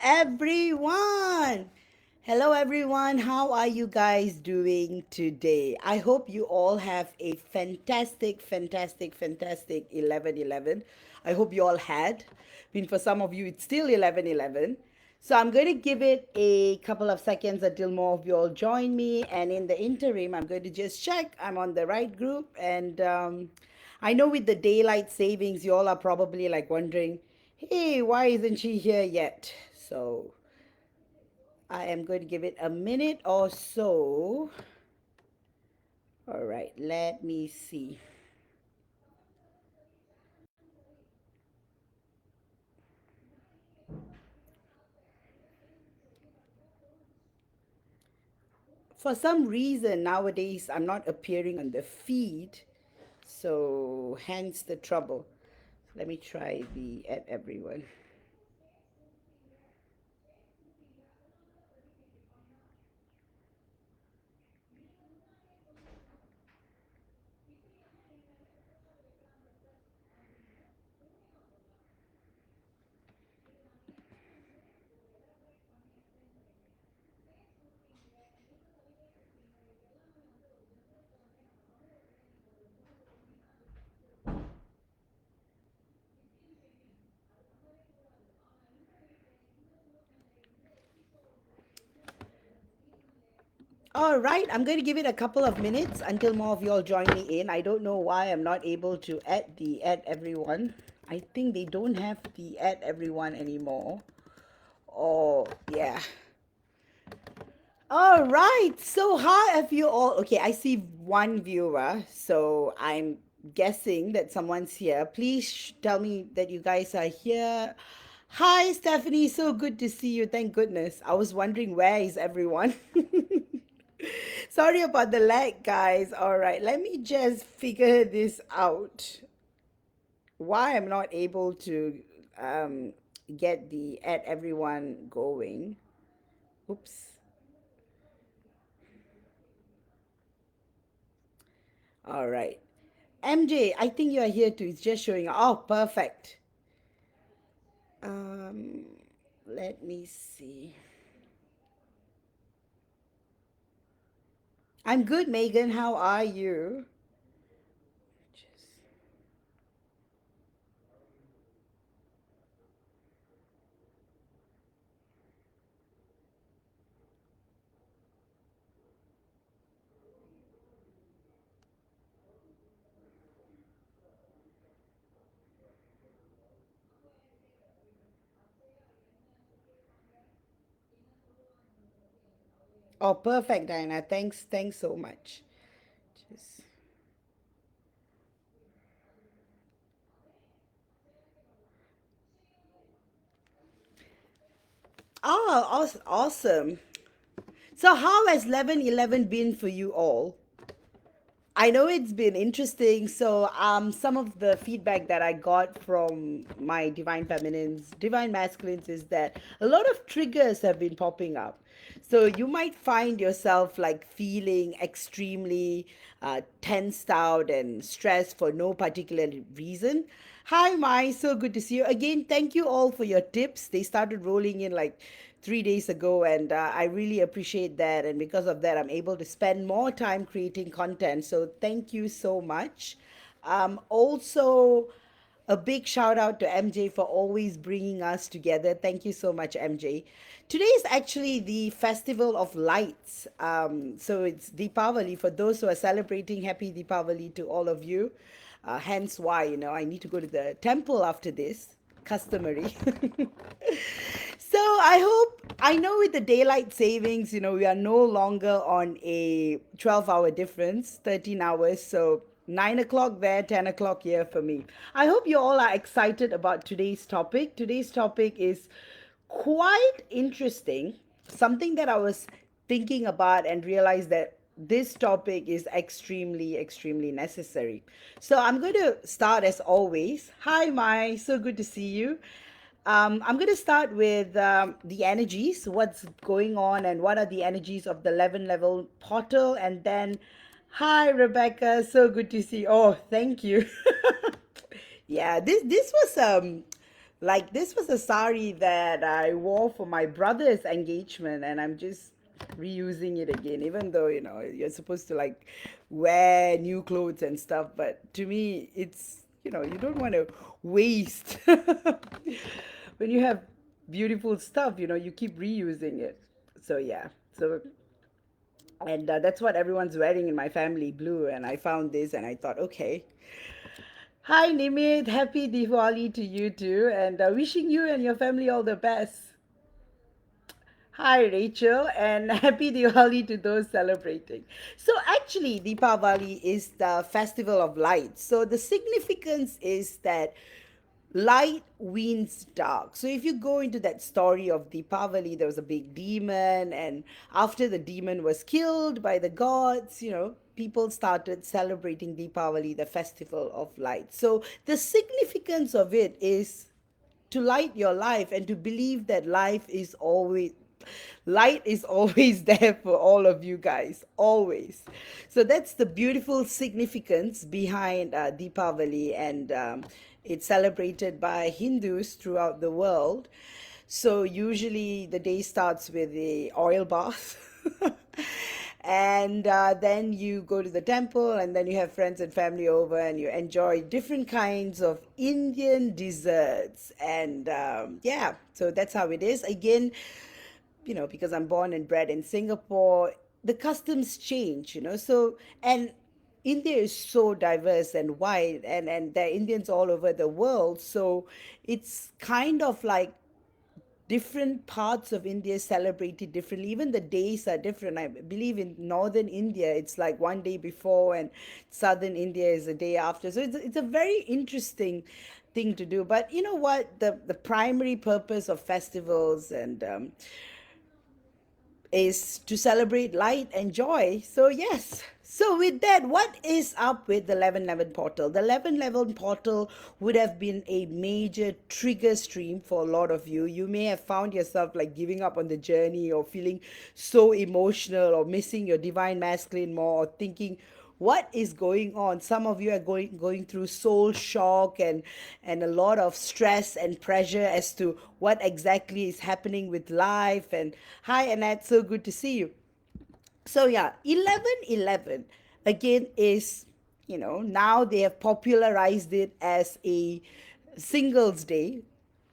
everyone. Hello, everyone. How are you guys doing today? I hope you all have a fantastic 11:11. I hope you all had. I mean, for some of you, it's still 11:11. So I'm going to give it a couple of seconds until more of you all join me. And in the interim, I'm going to just check I'm on the right group. And I know with the daylight savings, you all are probably like wondering, hey, why isn't she here yet? So I am going to give it a minute or so. All right, let me see. For some reason, nowadays, I'm not appearing on the feed. So hence the trouble. Let me try the add everyone. All right, I'm going to give it a couple of minutes until more of you all join me in. I don't know why I'm not able to add everyone. I think they don't have the add everyone anymore. Oh, yeah. All right. So how have you all? Okay, I see one viewer. So I'm guessing that someone's here. Please tell me that you guys are here. Hi, Stephanie. So good to see you. Thank goodness. I was wondering where is everyone. Sorry about the lag, guys. All right, let me just figure this out. Why I'm not able to um, get the add everyone going. Oops. All right. MJ, I think you are here too. It's just showing. Oh, perfect. Um, Let me see. I'm good, Megan. How are you? Just... Oh, perfect, Diana. Thanks so much. Just... Oh, awesome. So, how has 11:11 been for you all? I know it's been interesting. So, some of the feedback that I got from my divine feminines, divine masculines, is that a lot of triggers have been popping up. So, you might find yourself like feeling extremely tensed out and stressed for no particular reason. Hi, Mai. So good to see you again. Thank you all for your tips. They started rolling in like 3 days ago, and I really appreciate that. And because of that, I'm able to spend more time creating content. So thank you so much. Also, a big shout out to MJ for always bringing us together. Thank you so much, MJ. Today is actually the Festival of Lights. So it's Deepavali. For those who are celebrating, happy Deepavali to all of you. Hence why, I need to go to the temple after this. Customary. So I hope, I know with the daylight savings, we are no longer on a 12-hour difference, 13 hours. So 9 o'clock there, 10 o'clock here for me. I hope you all are excited about today's topic. Today's topic is quite interesting. Something that I was thinking about and realized that this topic is extremely necessary. So I'm going to start as always. Hi, Mai. So good to see you. I'm going to start with the energies, what's going on, and what are the energies of the 11 level portal. And then, hi, Rebecca. So good to see you. Oh, thank you. Yeah, this was Like this was a sari that I wore for my brother's engagement, and I'm just reusing it again, even though you're supposed to like wear new clothes and stuff. But to me, it's you don't want to waste when you have beautiful stuff. You keep reusing it. So yeah. So and that's what everyone's wearing in my family, blue. And I found this, and I thought, okay. Hi, Nimit. Happy Diwali to you too, and wishing you and your family all the best. Hi, Rachel, and happy Diwali to those celebrating. So, actually, Deepavali is the festival of light. So, the significance is that light wins dark. So, if you go into that story of Deepavali, there was a big demon, and after the demon was killed by the gods, people started celebrating Deepavali, the festival of light. So, the significance of it is to light your life and to believe that light is always there for all of you guys, always. So that's the beautiful significance behind Deepavali, and it's celebrated by Hindus throughout the world. So usually the day starts with the oil bath. And then you go to the temple, and then you have friends and family over, and you enjoy different kinds of Indian desserts. And yeah, so that's how it is. Again, because I'm born and bred in Singapore, the customs change, so, and India is so diverse and wide, and there are Indians all over the world. So it's kind of like different parts of India celebrate it differently. Even the days are different. I believe in northern India, it's like one day before, and southern India is a day after. So it's a very interesting thing to do. But you know what? The primary purpose of festivals and is to celebrate light and joy. So, yes. So, with that, what is up with the 1111 portal? The 1111 portal would have been a major trigger stream for a lot of you. You may have found yourself like giving up on the journey, or feeling so emotional, or missing your divine masculine more, or thinking, what is going on? Some of you are going through soul shock and a lot of stress and pressure as to what exactly is happening with life. And hi, Annette, so good to see you. So yeah, 1111 again is, now they have popularized it as a singles day,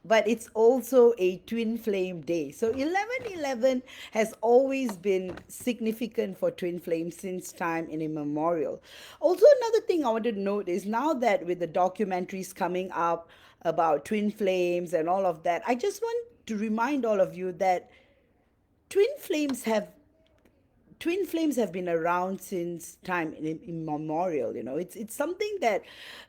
but it's also a twin flame day. So 1111 has always been significant for twin flames since time immemorial. Also, another thing I wanted to note is, now that with the documentaries coming up about twin flames and all of that, I just want to remind all of you that twin flames have twin flames have been around since time immemorial. It's something that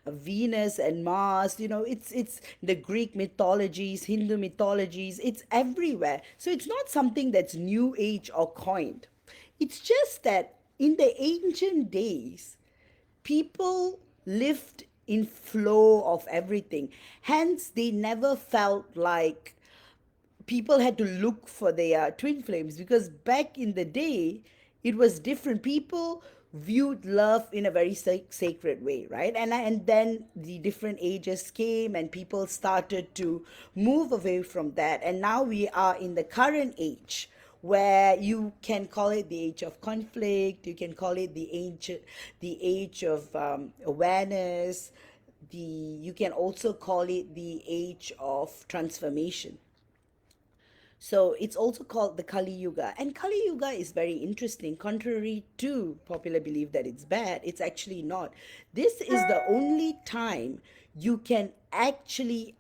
Venus and Mars, it's the Greek mythologies, Hindu mythologies, it's everywhere. So it's not something that's new age or coined. It's just that in the ancient days, people lived in flow of everything, hence they never felt like people had to look for their twin flames, because back in the day it was different. People viewed love in a very sacred way, right? And then the different ages came, and people started to move away from that, and now we are in the current age, where you can call it the age of conflict, you can call it the age of awareness, you can also call it the age of transformation. So it's also called the Kali Yuga. And Kali Yuga is very interesting. Contrary to popular belief that it's bad, it's actually not. This is the only time you can actually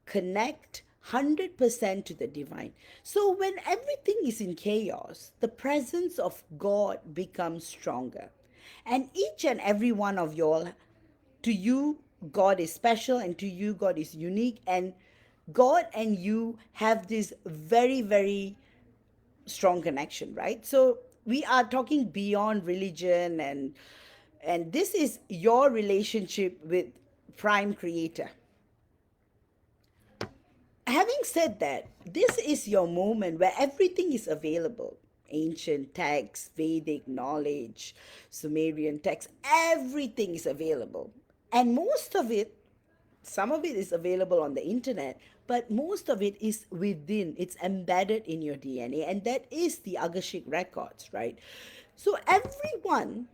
connect 100% to the divine. So when everything is in chaos, the presence of God becomes stronger. And each and every one of y'all, to you, God is special, and to you, God is unique. And God and you have this very, very strong connection, right? So we are talking beyond religion, and this is your relationship with Prime Creator. Having said that, this is your moment where everything is available. Ancient texts, Vedic knowledge, Sumerian texts, everything is available. And most of it some of it is available on the internet, but most of it is within, it's embedded in your DNA, and that is the Akashic records, right? So everyone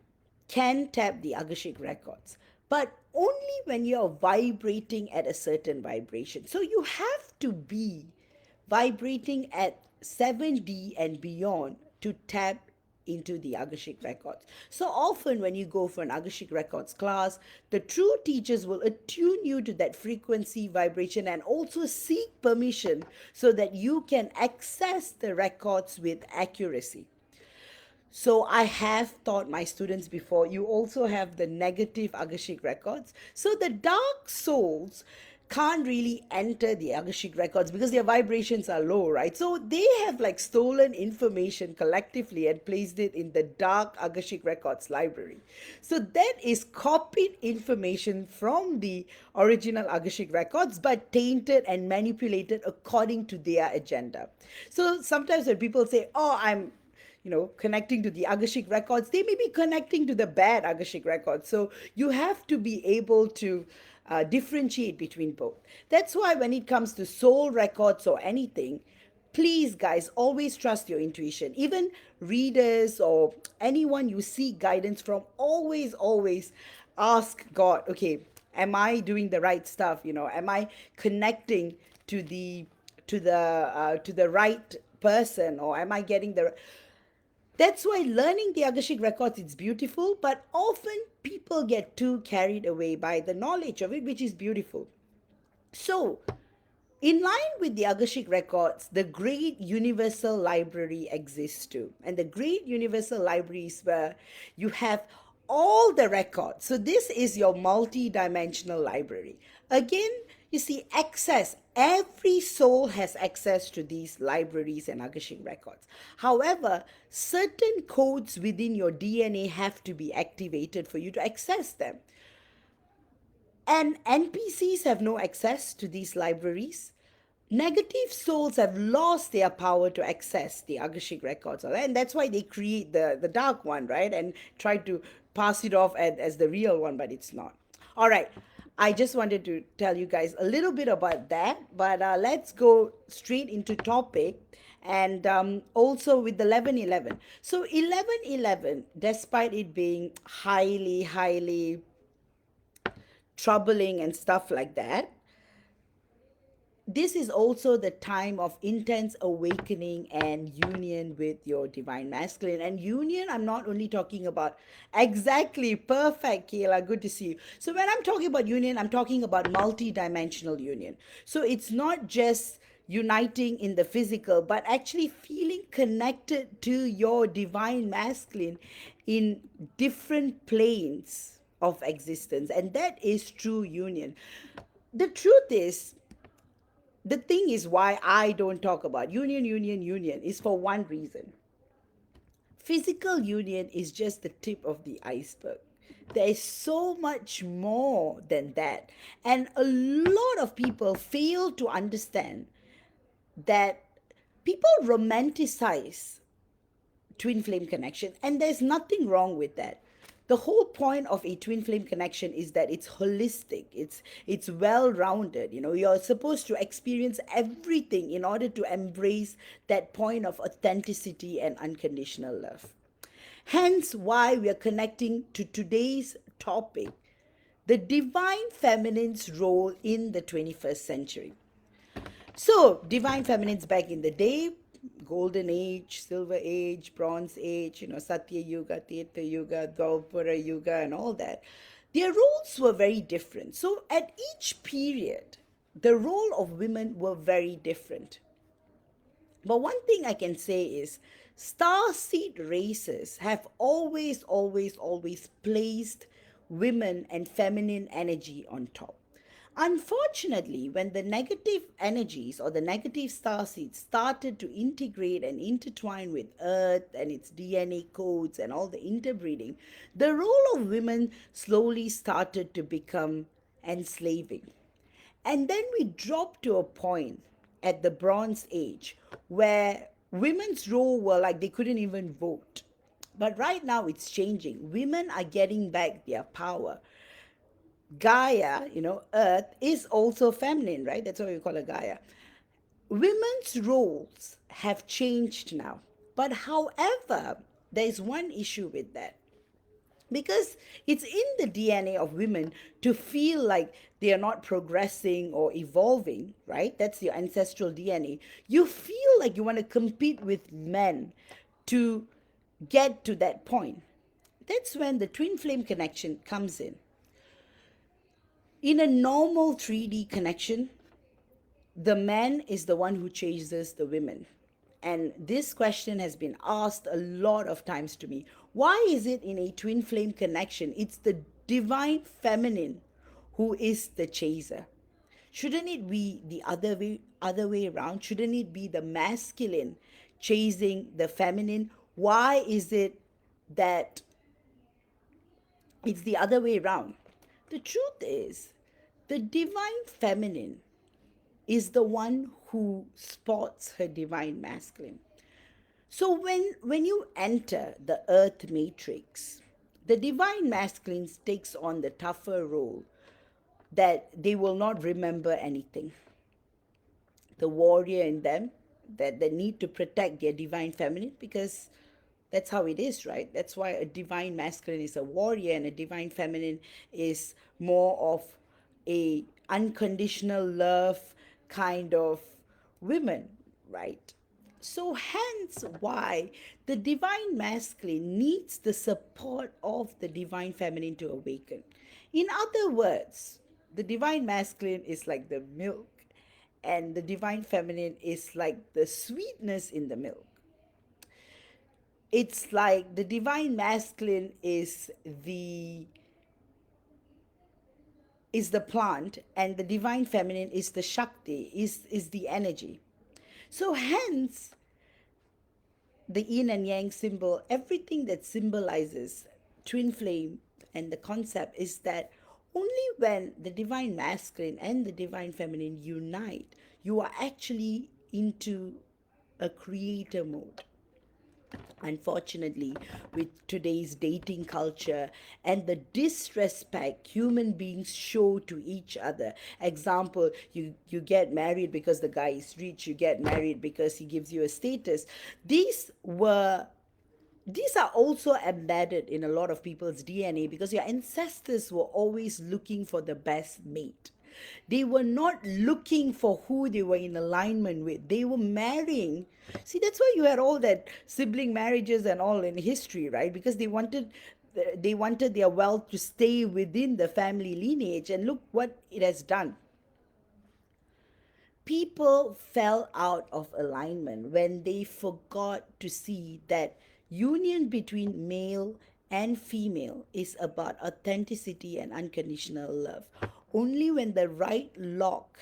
can tap the Akashic records, but only when you're vibrating at a certain vibration. So you have to be vibrating at 7D and beyond to tap into the Akashic records. So often when you go for an Akashic records class, the true teachers will attune you to that frequency, vibration, and also seek permission so that you can access the records with accuracy. So I have taught my students before, you also have the negative Akashic records. So the dark souls can't really enter the Akashic records because their vibrations are low, right? So they have like stolen information collectively and placed it in the dark Akashic records library. So that is copied information from the original Akashic records, but tainted and manipulated according to their agenda. So sometimes when people say, oh, I'm connecting to the Akashic records, they may be connecting to the bad Akashic records. So you have to be able to differentiate between both. That's why when it comes to soul records or anything, please, guys, always trust your intuition. Even readers or anyone you seek guidance from, always ask God, okay, am I doing the right stuff? Am I connecting to the right person, or am I getting the. That's why learning the Akashic records is beautiful, but often people get too carried away by the knowledge of it, which is beautiful. So, in line with the Akashic records, the Great Universal Library exists too. And the Great Universal Library is where you have all the records. So this is your multi-dimensional library. Again, you see access. Every soul has access to these libraries and Akashic records. However, certain codes within your DNA have to be activated for you to access them. And NPCs have no access to these libraries. Negative souls have lost their power to access the Akashic records. And that's why they create the dark one, right? And try to pass it off as the real one, but it's not. All right. I just wanted to tell you guys a little bit about that, but let's go straight into topic. And also with the 1111. So 1111, despite it being highly troubling and stuff like that, this is also the time of intense awakening and union with your divine masculine. And union, I'm not only talking about exactly perfect, Kayla, good to see you. So when I'm talking about union, I'm talking about multi-dimensional union. So it's not just uniting in the physical, but actually feeling connected to your divine masculine in different planes of existence. And that is true union. The truth is, the thing is why I don't talk about union is for one reason. Physical union is just the tip of the iceberg. There is so much more than that. And a lot of people fail to understand that people romanticize twin flame connection, and there's nothing wrong with that. The whole point of a twin flame connection is that it's holistic, it's well rounded. You're supposed to experience everything in order to embrace that point of authenticity and unconditional love. Hence why we are connecting to today's topic, the divine feminine's role in the 21st century. So divine feminines back in the day, golden age, silver age, bronze age, Satya Yuga, Tirtha Yuga, Dwapara Yuga, and all that, their roles were very different. So at each period, the role of women were very different. But one thing I can say is starseed races have always placed women and feminine energy on top. Unfortunately, when the negative energies or the negative starseeds started to integrate and intertwine with Earth and its DNA codes and all the interbreeding, the role of women slowly started to become enslaving. And then we dropped to a point at the Bronze Age where women's role were like they couldn't even vote. But right now it's changing. Women are getting back their power. Gaia, Earth is also feminine, right? That's why we call her Gaia. Women's roles have changed now. But however, there is one issue with that, because it's in the DNA of women to feel like they are not progressing or evolving, right? That's your ancestral DNA. You feel like you want to compete with men to get to that point. That's when the twin flame connection comes in. In a normal 3D connection, the man is the one who chases the women. And this question has been asked a lot of times to me. Why is it in a twin flame connection, it's the divine feminine who is the chaser? Shouldn't it be the other way around? Shouldn't it be the masculine chasing the feminine? Why is it that it's the other way around? The truth is, the divine feminine is the one who spots her divine masculine. So when you enter the earth matrix, the divine masculine takes on the tougher role that they will not remember anything. The warrior in them, that they need to protect their divine feminine, because that's how it is, right? That's why a divine masculine is a warrior and a divine feminine is more of a unconditional love kind of women, right? So hence why the divine masculine needs the support of the divine feminine to awaken. In other words, the divine masculine is like the milk, and the divine feminine is like the sweetness in the milk. It's like the divine masculine is the plant, and the divine feminine is the shakti, is the energy. So hence the yin and yang symbol, everything that symbolizes twin flame, and the concept is that only when the divine masculine and the divine feminine unite, you are actually into a creator mode. Unfortunately, with today's dating culture and the disrespect human beings show to each other, example, you get married because the guy is rich, you get married because he gives you a status. These are also embedded in a lot of people's DNA, because your ancestors were always looking for the best mate. They were not looking for who they were in alignment with. They were marrying. See, that's why you had all that sibling marriages and all in history, right? Because they wanted their wealth to stay within the family lineage, and look what it has done. People fell out of alignment when they forgot to see that union between male and female is about authenticity and unconditional love. Only when the right lock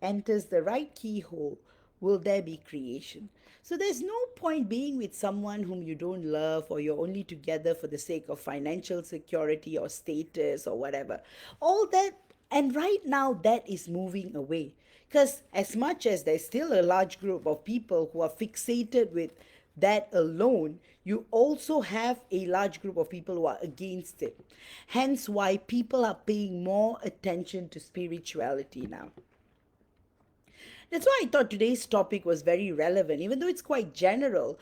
enters the right keyhole will there be creation. So there's no point being with someone whom you don't love, or you're only together for the sake of financial security or status or whatever. All that, and right now that is moving away. Because as much as there's still a large group of people who are fixated with that alone, you also have a large group of people who are against it. Hence why people are paying more attention to spirituality now. That's why I thought today's topic was very relevant, even though it's quite general.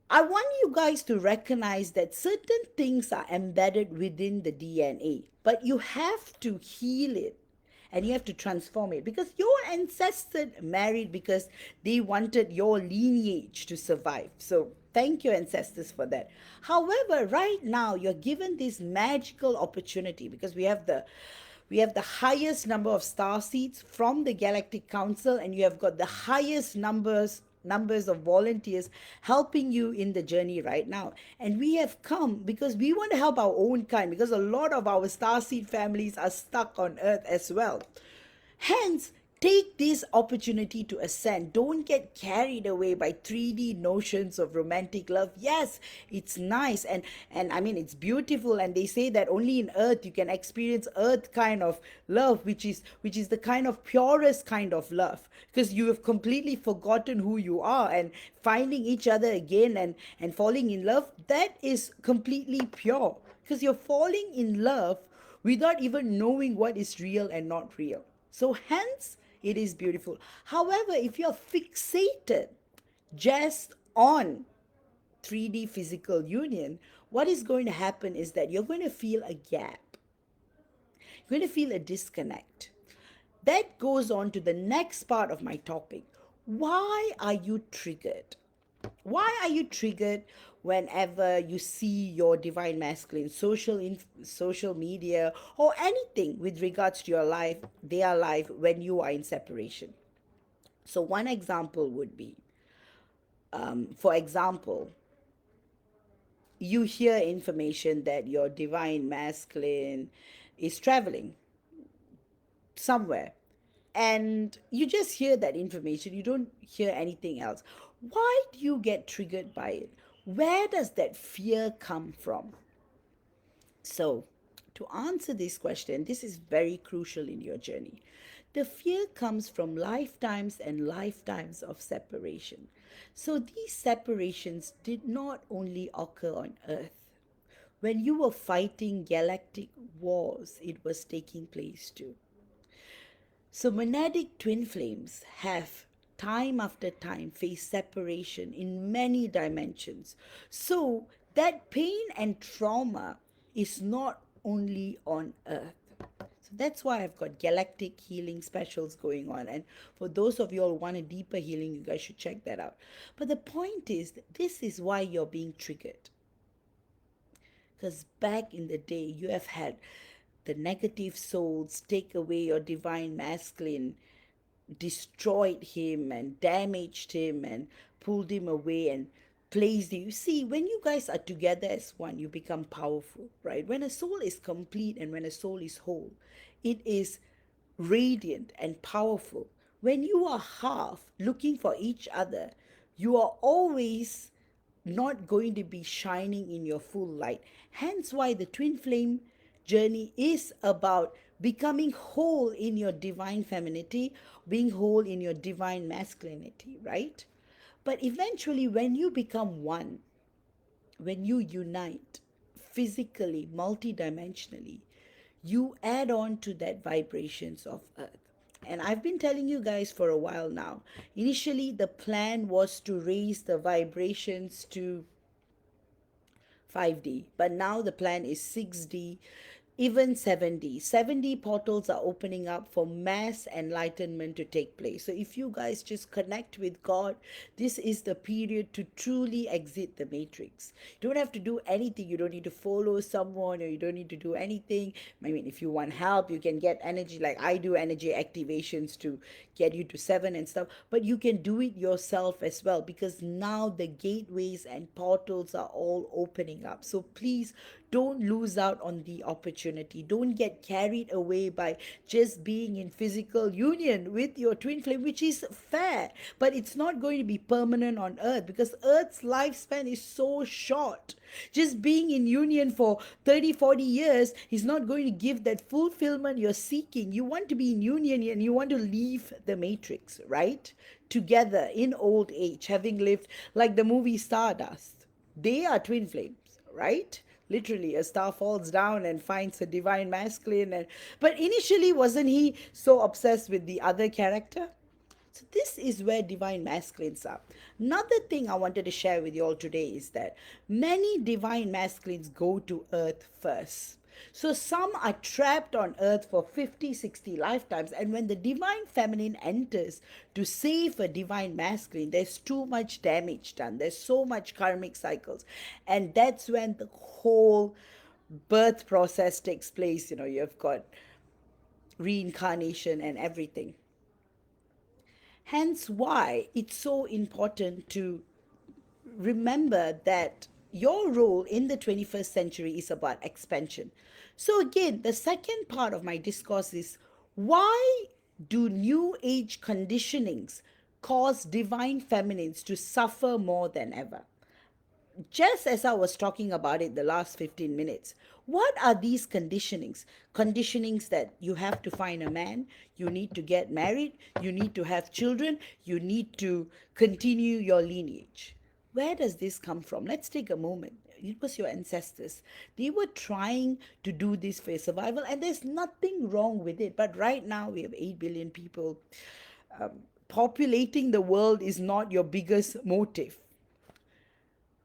I want you guys to recognize that certain things are embedded within the DNA, but you have to heal it and you have to transform it, because your ancestors married because they wanted your lineage to survive. So thank your ancestors for that. However, right now you're given this magical opportunity, because we have the highest number of star seeds from the Galactic Council, and you have got the highest numbers of volunteers helping you in the journey right now. And we have come because we want to help our own kind, because a lot of our starseed families are stuck on earth as well. Hence, take this opportunity to ascend. Don't get carried away by 3D notions of romantic love. Yes, it's nice, and I mean it's beautiful, and they say that only in earth you can experience earth kind of love, which is the kind of purest kind of love, because you have completely forgotten who you are, and finding each other again and falling in love, that is completely pure, because you're falling in love without even knowing what is real and not real. So, hence, it is beautiful. However, if you're fixated just on 3D physical union, what is going to happen is that you're going to feel a gap, you're going to feel a disconnect. That goes on to the next part of my topic. Why are you triggered? Why are you triggered whenever you see your divine masculine social media or anything with regards to your life, their life when you are in separation? So one example would be, for example, you hear information that your divine masculine is traveling somewhere, and you just hear that information, you don't hear anything else. Why do you get triggered by it? Where does that fear come from? So, to answer this question, this is very crucial in your journey. The fear comes from lifetimes and lifetimes of separation. So, these separations did not only occur on Earth. When you were fighting galactic wars, it was taking place too. So, monadic twin flames have time after time faced separation in many dimensions. So, that pain and trauma is not only on Earth. So, that's why I've got galactic healing specials going on. And for those of you all who want a deeper healing, you guys should check that out. But the point is, this is why you're being triggered. Because back in the day, you have had the negative souls take away your divine masculine, destroyed him and damaged him and pulled him away and placed you. See, when you guys are together as one, you become powerful, right? When a soul is complete and when a soul is whole, it is radiant and powerful. When you are half looking for each other, you are always not going to be shining in your full light. Hence, why the twin flame journey is about becoming whole in your divine femininity, being whole in your divine masculinity, right? But eventually, when you become one, when you unite physically, multidimensionally, you add on to that vibrations of earth. And I've been telling you guys for a while now. Initially, the plan was to raise the vibrations to 5D, but now the plan is 6D, even 7D. 7D portals are opening up for mass enlightenment to take place. So if you guys just connect with God, this is the period to truly exit the matrix. You don't have to do anything. You don't need to follow someone, or you don't need to do anything. I mean, if you want help, you can get energy, like I do energy activations to get you to 7 and stuff, but you can do it yourself as well, because now the gateways and portals are all opening up. So please don't lose out on the opportunity. Don't get carried away by just being in physical union with your twin flame, which is fair, but it's not going to be permanent on earth, because earth's lifespan is so short. Just being in union for 30, 40 years is not going to give that fulfillment you're seeking. You want to be in union and you want to leave the matrix, right? Together in old age, having lived like the movie Stardust. They are twin flames, right? Literally, a star falls down and finds a divine masculine. But initially, wasn't he so obsessed with the other character? So this is where divine masculines are. Another thing I wanted to share with you all today is that many divine masculines go to earth first. So some are trapped on earth for 50, 60 lifetimes, and when the divine feminine enters to save a divine masculine, there's too much damage done. There's so much karmic cycles. And that's when the whole birth process takes place. You know, you've got reincarnation and everything. Hence, why it's so important to remember that your role in the 21st century is about expansion. So, again, the second part of my discourse is, why do new age conditionings cause divine feminines to suffer more than ever? Just as I was talking about it the last 15 minutes, what are these conditionings? Conditionings that you have to find a man, you need to get married, you need to have children, you need to continue your lineage. Where does this come from? Let's take a moment. it was your ancestors. They were trying to do this for survival, and there's nothing wrong with it. But right now, we have 8 billion people. Populating the world is not your biggest motive.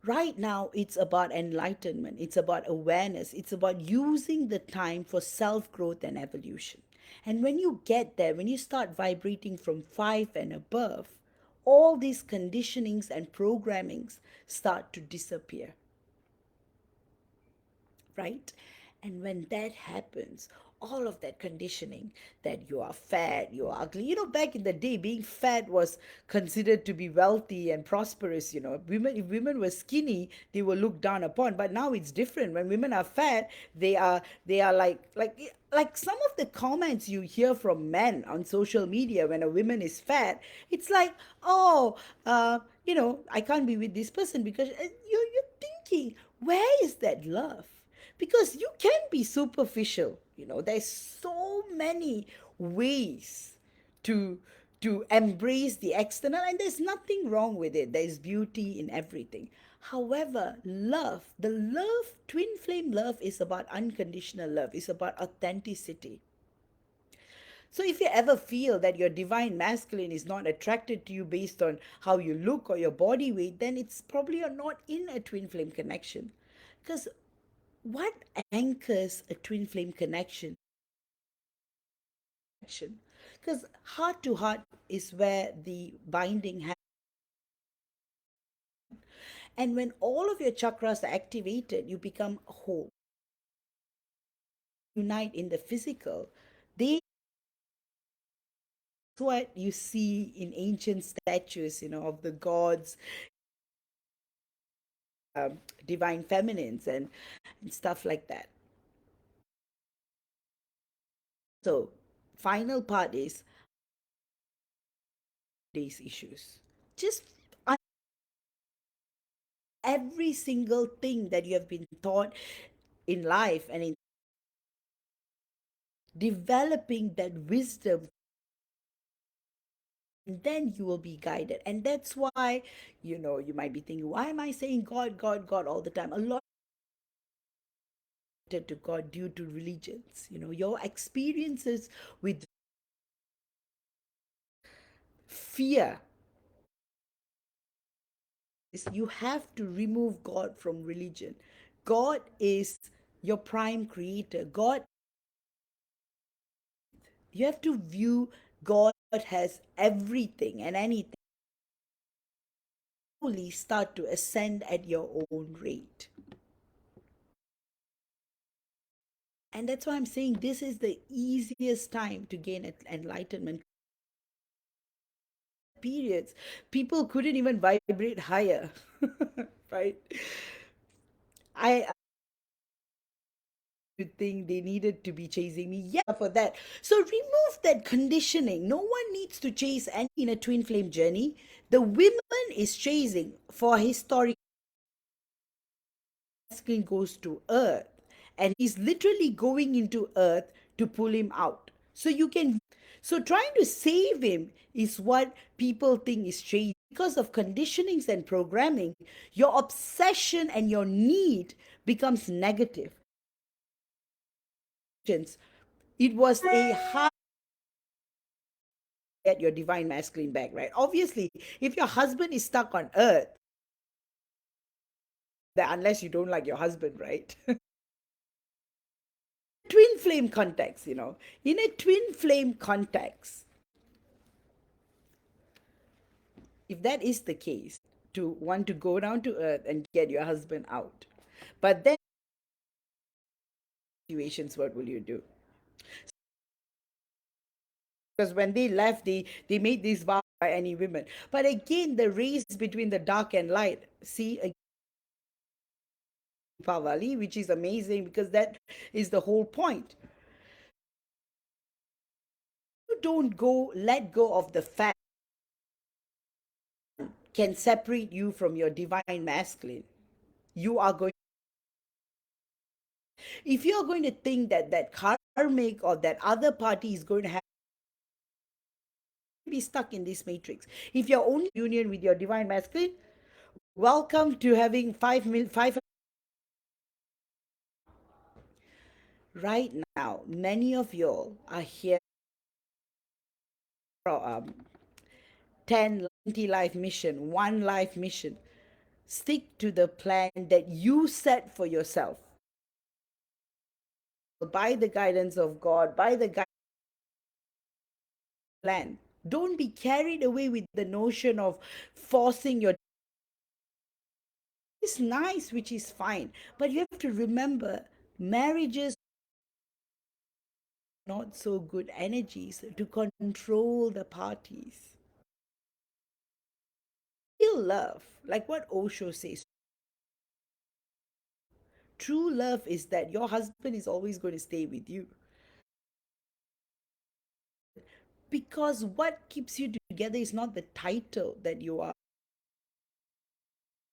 Right now, it's about enlightenment, it's about awareness, it's about using the time for self growth and evolution. And when you get there, when you start vibrating from 5 and above, all these conditionings and programmings start to disappear, right? And when that happens, all of that conditioning that you are fat, you are ugly. Back in the day, being fat was considered to be wealthy and prosperous. If women were skinny, they were looked down upon. But now it's different. When women are fat, they are like some of the comments you hear from men on social media when a woman is fat. It's like, oh, I can't be with this person because you're thinking, where is that love? Because you can be superficial. There's so many ways to embrace the external, and there's nothing wrong with it. There's beauty in everything. However, twin flame love is about unconditional love, is about authenticity. So if you ever feel that your divine masculine is not attracted to you based on how you look or your body weight, then it's probably you're not in a twin flame connection. Because what anchors a twin flame connection? Because heart to heart is where the binding happens. And when all of your chakras are activated, you become whole. Unite in the physical. They what you see in ancient statues, of the gods, divine feminines, and stuff like that. So, final part is these issues. Just every single thing that you have been taught in life and in developing that wisdom, and then you will be guided. And that's why, you might be thinking, why am I saying God, God, God all the time? A lot to God due to religions. Your experiences with fear is you have to remove God from religion. God is your prime creator. God, you have to view God has everything and anything. Slowly start to ascend at your own rate. And that's why I'm saying this is the easiest time to gain enlightenment. Periods, people couldn't even vibrate higher, right? I think they needed to be chasing me, yeah, for that. So remove that conditioning. No one needs to chase any in a twin flame journey. The women is chasing for historic masculine goes to earth, and he's literally going into earth to pull him out. So trying to save him is what people think is changing. Because of conditionings and programming, your obsession and your need becomes negative. It was a hard to get your divine masculine back, right? Obviously, if your husband is stuck on earth, that unless you don't like your husband, right? Twin flame context, in a twin flame context, if that is the case, to want to go down to earth and get your husband out, but then situations, what will you do? Because when they left, they made these vows by any women. But again, the race between the dark and light, see again, Pavali, which is amazing because that is the whole point. You don't let go of the fact can separate you from your divine masculine. You are going, if you're going to think that that karmic or that other party is going to have be stuck in this matrix. If you're only union with your divine masculine, welcome to having 5 mil 5 Right now, many of y'all are here for 10 20 life mission, one life mission. Stick to the plan that you set for yourself by the guidance of God, by the plan. Don't be carried away with the notion of forcing your. It's nice, which is fine, but you have to remember marriages are not so good energies to control the parties. Real love, like what Osho says, true love is that your husband is always going to stay with you. Because what keeps you together is not the title that you are,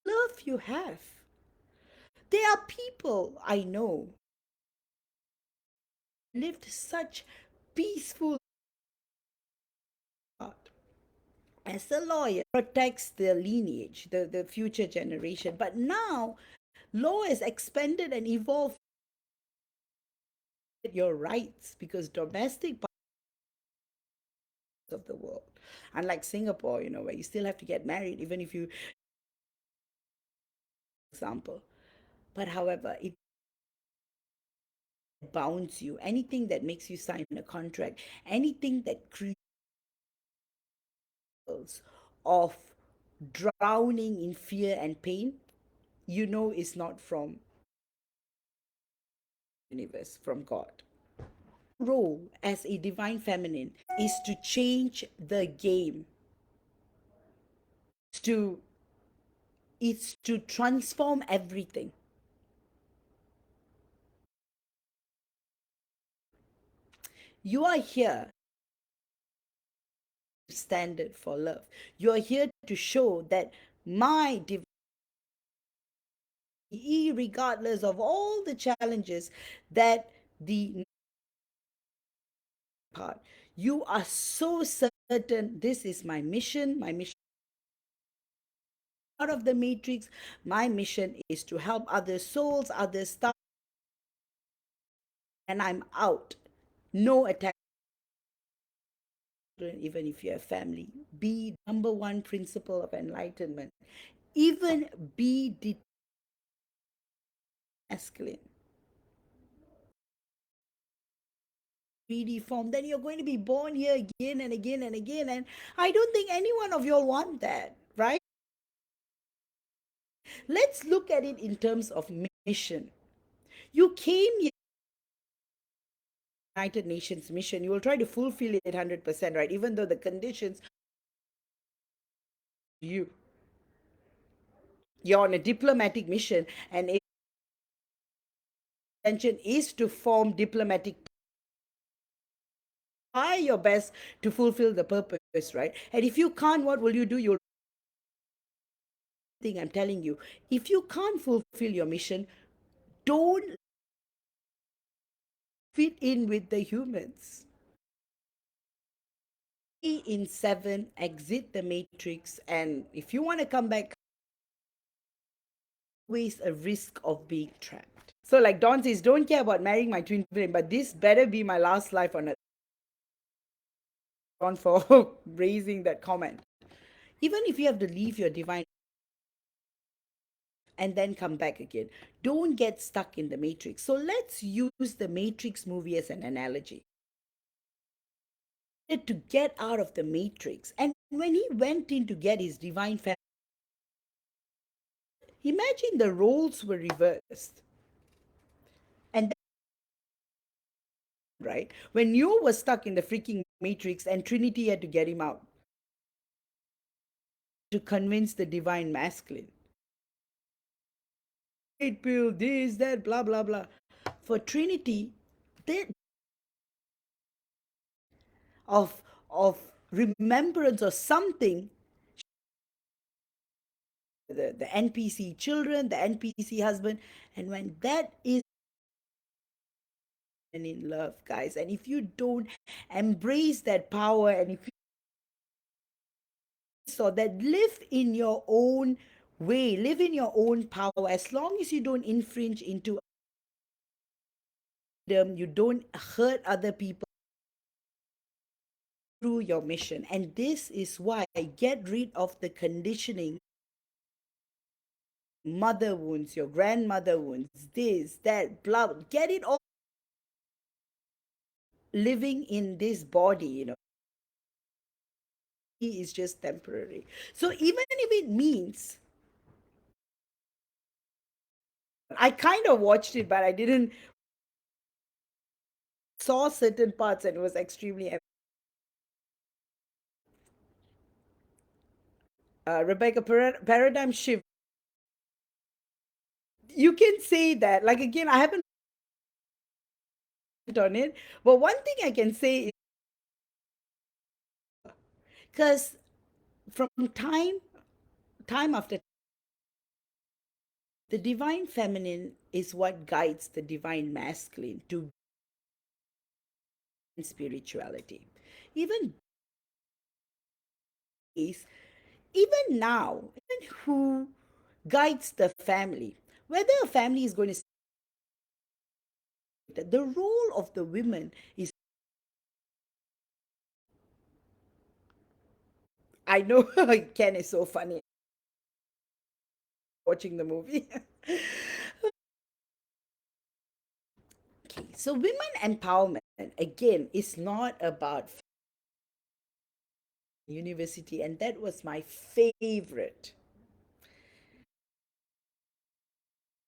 love you have. There are people I know lived such peaceful lives. As a lawyer protects the lineage, the future generation. But now law has expanded and evolved your rights because domestic parts of the world, unlike Singapore, where you still have to get married, even if you, example. But however, it bounds you. Anything that makes you sign a contract, anything that creates of drowning in fear and pain, is not from universe, from God. Role as a divine feminine is to change the game. To it's to transform everything. You are here standard for love. You are here to show that my divine, regardless of all the challenges that the part, you are so certain this is my mission out of the matrix. My mission is to help other souls, other stuff, and I'm out. No attack, even if you have family. Be number one principle of enlightenment. Even be masculine. 3D form, then you're going to be born here again and again and again. And I don't think any one of y'all want that, right? Let's look at it in terms of mission. You came here, United Nations mission. You will try to fulfill it 100%, right? Even though the conditions, you you're on a diplomatic mission, and intention is to form diplomatic. Try your best to fulfill the purpose, right? And if you can't, what will you do? You'll think I'm telling you. If you can't fulfill your mission, don't fit in with the humans. Be in seven, exit the matrix, and if you want to come back, always a risk of being trapped. So, like Don says, don't care about marrying my twin flame, but this better be my last life on earth. Don for raising that comment. Even if you have to leave your divine and then come back again, don't get stuck in the matrix. So let's use the Matrix movie as an analogy. To get out of the matrix, and when he went in to get his divine family, imagine the roles were reversed. And right, when Neo was stuck in the freaking matrix and Trinity had to get him out to convince the divine masculine, it pill, this, that, blah, blah, blah. For Trinity, they, of remembrance or something, the NPC children, the NPC husband, and when that is in love, guys, and if you don't embrace that power, and if you so that live in your own way, live in your own power, as long as you don't infringe into You don't hurt other people through your mission. And this is why I get rid of the conditioning, mother wounds, your grandmother wounds, this, that, blah, get it all living in this body, is just temporary. So even if it means I kind of watched it, but I didn't saw certain parts and it was extremely Rebecca paradigm shift. You can say that. Like again, I haven't on it, but one thing I can say is because from time after the divine feminine is what guides the divine masculine to spirituality. Even is even now, even who guides the family, whether a family is going to the role of the women is I know Ken is so funny watching the movie. Okay, so women empowerment again is not about university, and that was my favorite.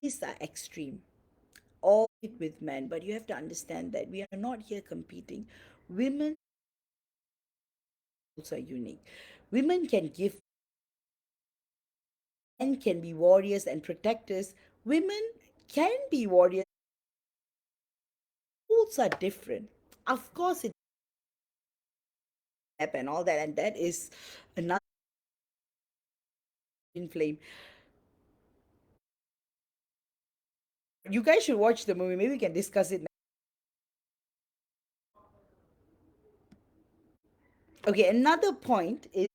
These are extreme, all with men, but you have to understand that we are not here competing. Women also are unique. Women can give, men can be warriors and protectors. Women can be warriors. Rules are different. Of course, it and all that, and that is another flame. You guys should watch the movie. Maybe we can discuss it. Okay, another point is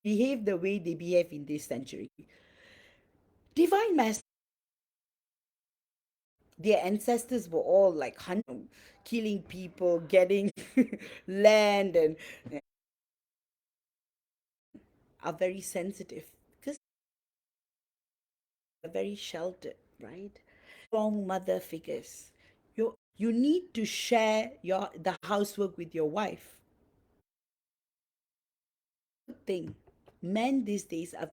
behave the way they behave in this century. Divine mass, their ancestors were all like hunting, killing people, getting land, and are very sensitive because they're very sheltered, right? Strong mother figures. You need to share the housework with your wife. Thing, men these days are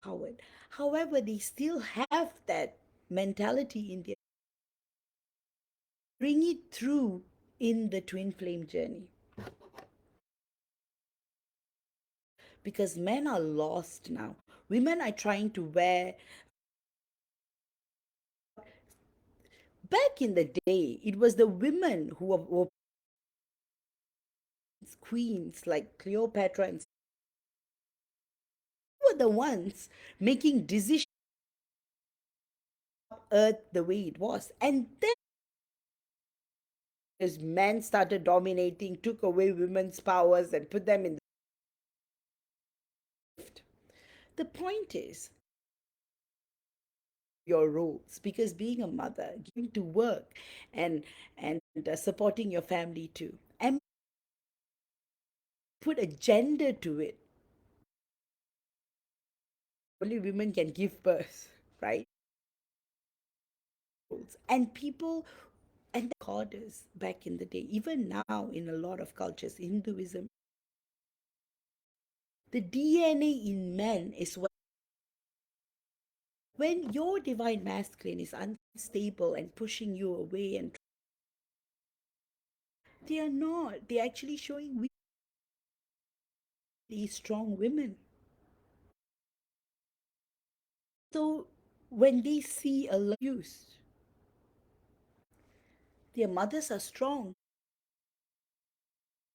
coward. However, they still have that mentality in their bring it through in the twin flame journey because men are lost now. Women are trying to wear back in the day it was the women who were queens like Cleopatra and were the ones making decisions of earth the way it was, and then as men started dominating, took away women's powers and put them in the point is your roles because being a mother going to work and supporting your family too and put a gender to it. Only women can give birth, right? And people and the goddess back in the day, even now in a lot of cultures, Hinduism, the DNA in men is what when your divine masculine is unstable and pushing you away and they are not. They're actually showing these strong women. So when they see a abuse, their mothers are strong,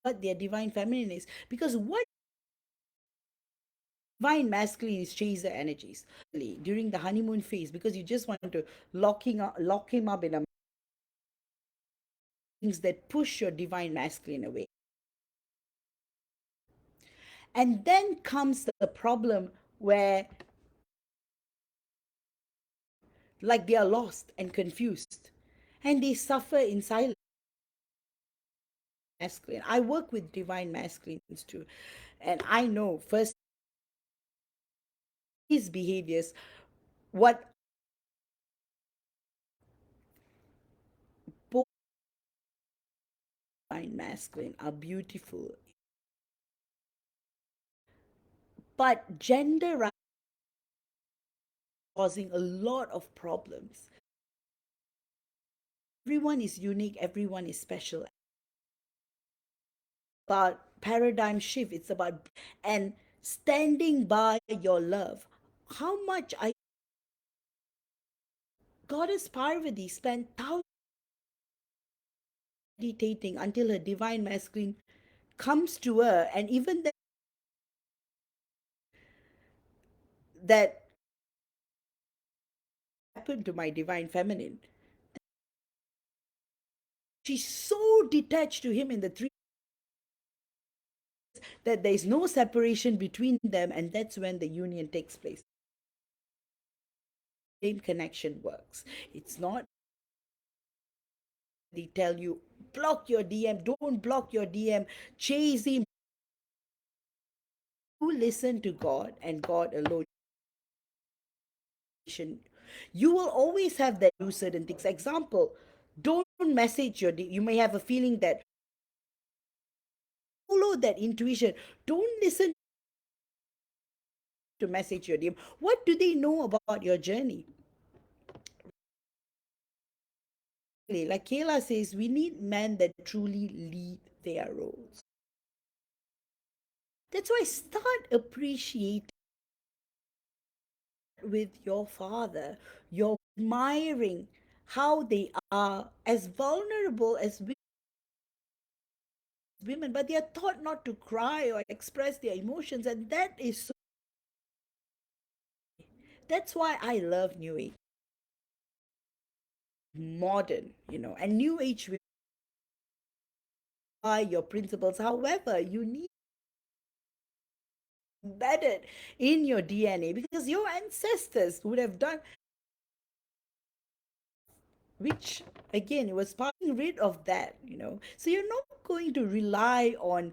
but their divine feminine is because what divine masculine is chaser energies during the honeymoon phase because you just want to lock him up in a things that push your divine masculine away. And then comes the problem where like they are lost and confused, and they suffer in silence. Masculine. I work with divine masculines too, and I know first his behaviors, what both divine masculine are beautiful, but gender right causing a lot of problems. Everyone is unique, everyone is special. About paradigm shift, it's about and standing by your love. How much I Goddess Parvati spent thousands meditating until her divine masculine comes to her, and even that happened to my divine feminine. She's so detached to him in the three that there is no separation between them, and that's when the union takes place. Same connection works. It's not they tell you block your DM, don't block your DM, chase him. You listen to God and God alone. You will always have that do certain things. Example, don't message your you may have a feeling that follow that intuition. Don't listen to message your DM. What do they know about your journey? Like Kayla says, we need men that truly lead their roles. That's why start appreciating with your father. You're admiring how they are as vulnerable as women, but they are taught not to cry or express their emotions, and that is so. That's why I love New Age, modern, and New Age will apply your principles. However, you need embedded in your DNA because your ancestors would have done, which again it was getting rid of that. So you're not going to rely on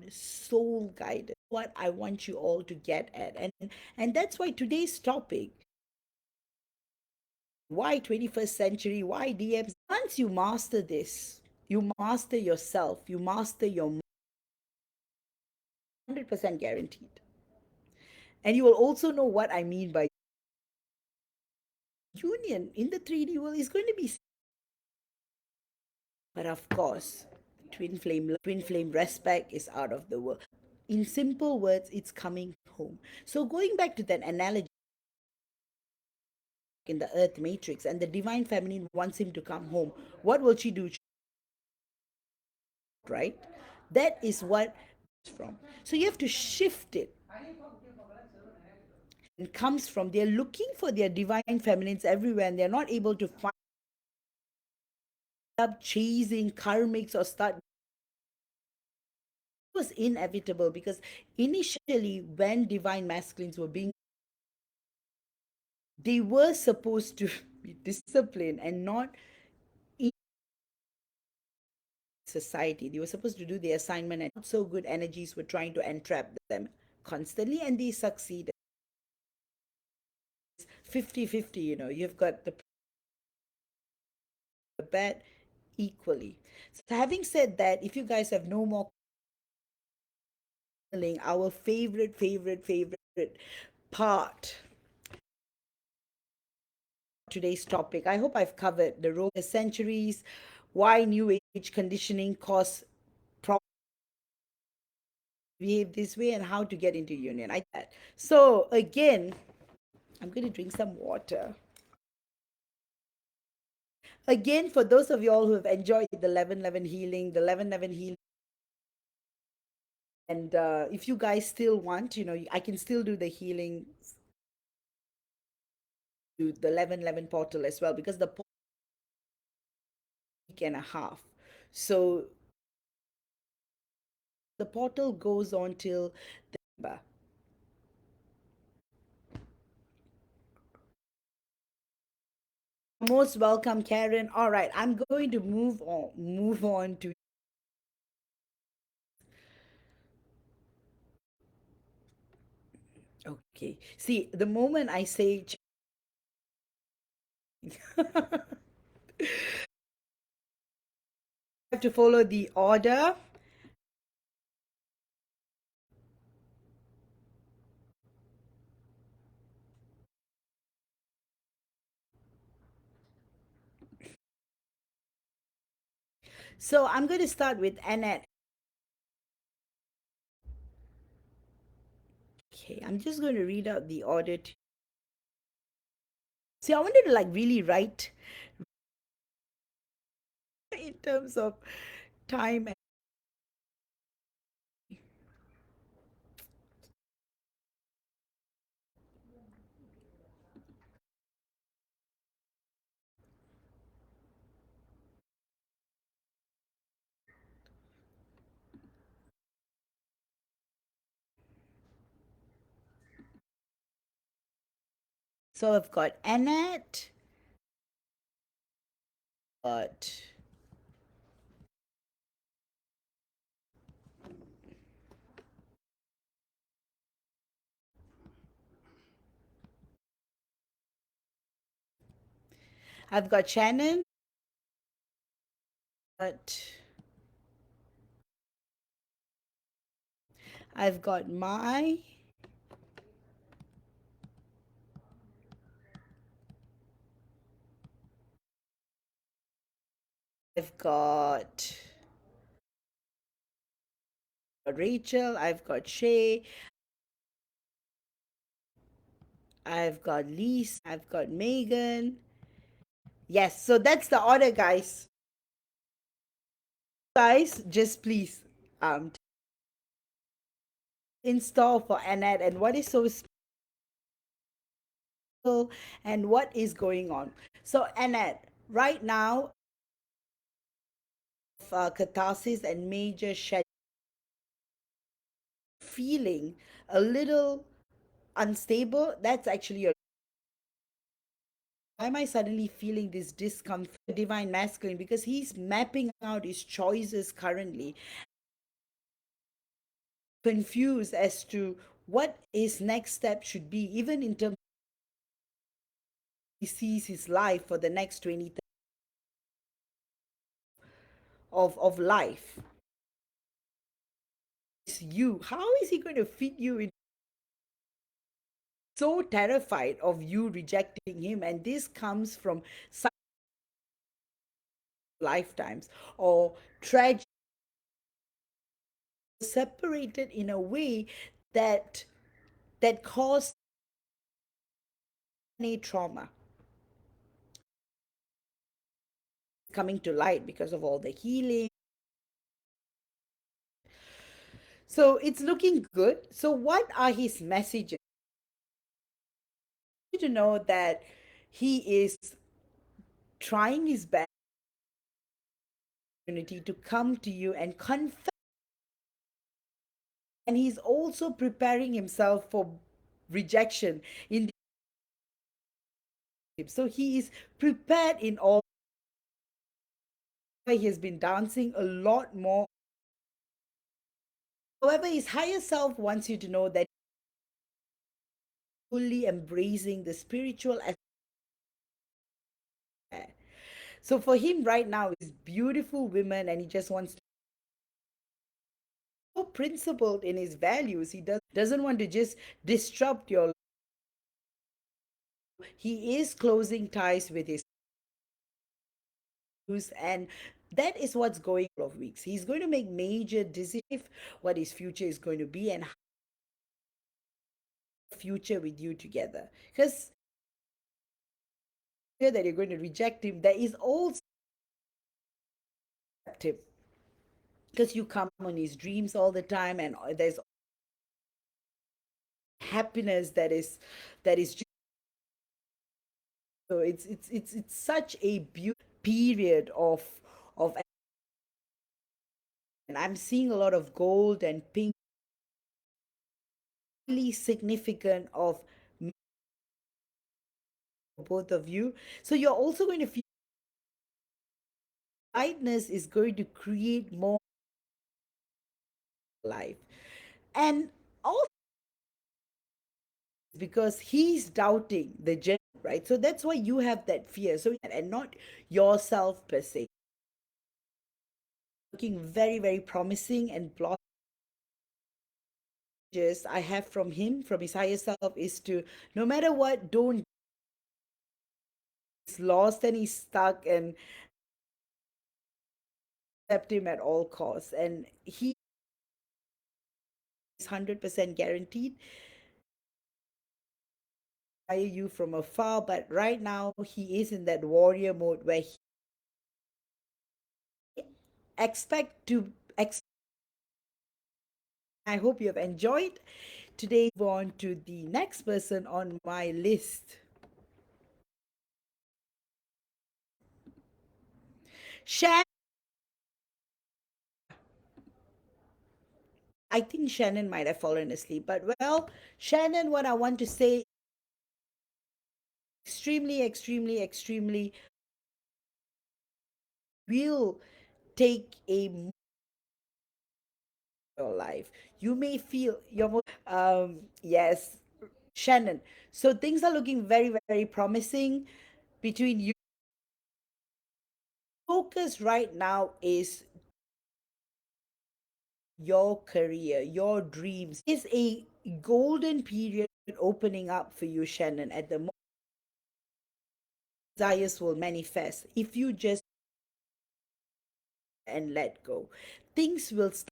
soul guidance. What I want you all to get at, and that's why today's topic, why 21st century, why DMs. Once you master this, you master yourself, you master your 100% guaranteed, and you will also know what I mean by union in the 3D world is going to be. But of course, twin flame respect is out of the world. In simple words, it's coming home. So going back to that analogy in the earth matrix, and the divine feminine wants him to come home, what will she do? Right? That is what it's from. So you have to shift it. It comes from, they're looking for their divine feminines everywhere, and they're not able to find up chasing karmics or start. It was inevitable because initially when divine masculines were being, they were supposed to be disciplined and not in society. They were supposed to do the assignment, and not so good energies were trying to entrap them constantly, and they succeeded. 50-50, you've got the bad equally. So having said that, if you guys have no more, our favorite part, today's topic, I hope I've covered the role of centuries, why new age conditioning cause problems behave this way, and how to get into union. So again, I'm going to drink some water. Again, for those of you all who have enjoyed the 1111 healing, and if you guys still want, I can still do the healing to the 1111 portal as well, because the week and a half. So the portal goes on till December. Most welcome, Karen. All right, I'm going to move on to. Okay. See, the moment I say I have to follow the order. So I'm going to start with Annette. Okay, I'm just going to read out the order. See, I wanted to like really write in terms of time. So I've got Annette, but I've got Shannon, but I've got I've got Rachel, I've got Shay, I've got Lisa, I've got Megan. Yes, so that's the order, guys. Guys, just please install for Annette and what is so special and what is going on. So Annette, right now, catharsis and major shed feeling a little unstable. That's actually your. Why am I suddenly feeling this discomfort? Divine masculine, because he's mapping out his choices currently, confused as to what his next step should be, even in terms he sees his life for the next 20 of life. It's you. How is he going to fit you in? So terrified of you rejecting him, and this comes from such lifetimes or tragedy separated in a way that caused any trauma coming to light because of all the healing. So it's looking good. So what are his messages? To know that he is trying his best to come to you and confess, and he's also preparing himself for rejection in. So he is prepared in all. He has been dancing a lot more. However, his higher self wants you to know that fully embracing the spiritual aspect. So for him right now is beautiful women, and he just wants to be so principled in his values. He doesn't want to just disrupt your. He is closing ties with his views, and that is what's going on of weeks. He's going to make major decisions what his future is going to be and how future with you together. Because that you're going to reject him, there is also because you come on his dreams all the time, and there's happiness that is just, so it's such a beautiful period of and I'm seeing a lot of gold and pink, really significant of both of you. So you're also going to feel lightness is going to create more life. And also because he's doubting the gender, right? So that's why you have that fear. So and not yourself per se. Looking very, very promising and block I have from him, from his higher self, is to no matter what, don't. He's lost and he's stuck and accept him at all costs. And he is 100% guaranteed hire you from afar, but right now he is in that warrior mode where he expect to I hope you have enjoyed. Today, move on to the next person on my list. Shan, I think Shannon might have fallen asleep, but well, Shannon, what I want to say extremely, extremely, extremely will take a your life. You may feel your yes, Shannon. So things are looking very, very promising between you. Focus right now is your career, your dreams. Is a golden period opening up for you, Shannon. At the moment, desires will manifest if you just and let go. Things will start.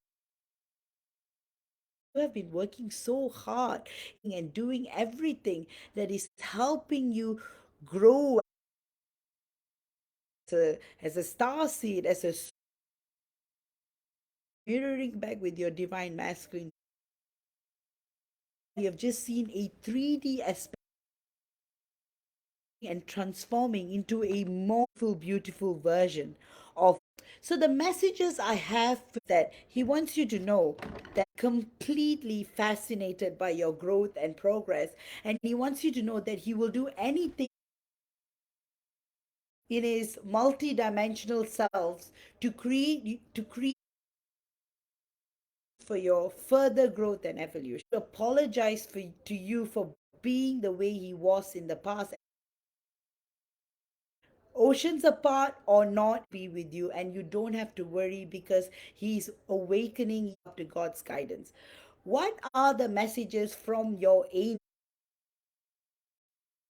You have been working so hard and doing everything that is helping you grow as a star seed, as a mirroring back with your divine masculine. You have just seen a 3D aspect and transforming into a more beautiful version of. So the messages I have that he wants you to know that completely fascinated by your growth and progress, and he wants you to know that he will do anything in his multi-dimensional selves to create for your further growth and evolution. To apologize to you for being the way he was in the past, oceans apart or not, be with you, and you don't have to worry because he's awakening you up to God's guidance. What are the messages from your angel?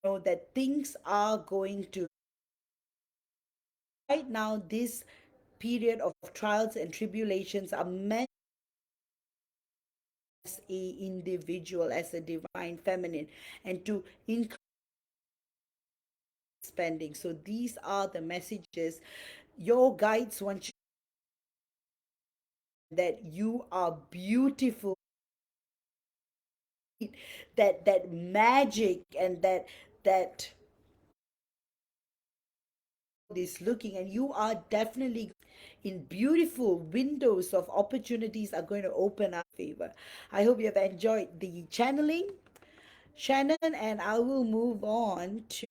Know that things are going to right now. This period of trials and tribulations are meant as a individual, as a divine feminine, and to increase spending. So these are the messages your guides want you, that you are beautiful, that magic and that is looking, and you are definitely in beautiful windows of opportunities are going to open up favor. I hope you have enjoyed the channeling, Shannon, and I will move on to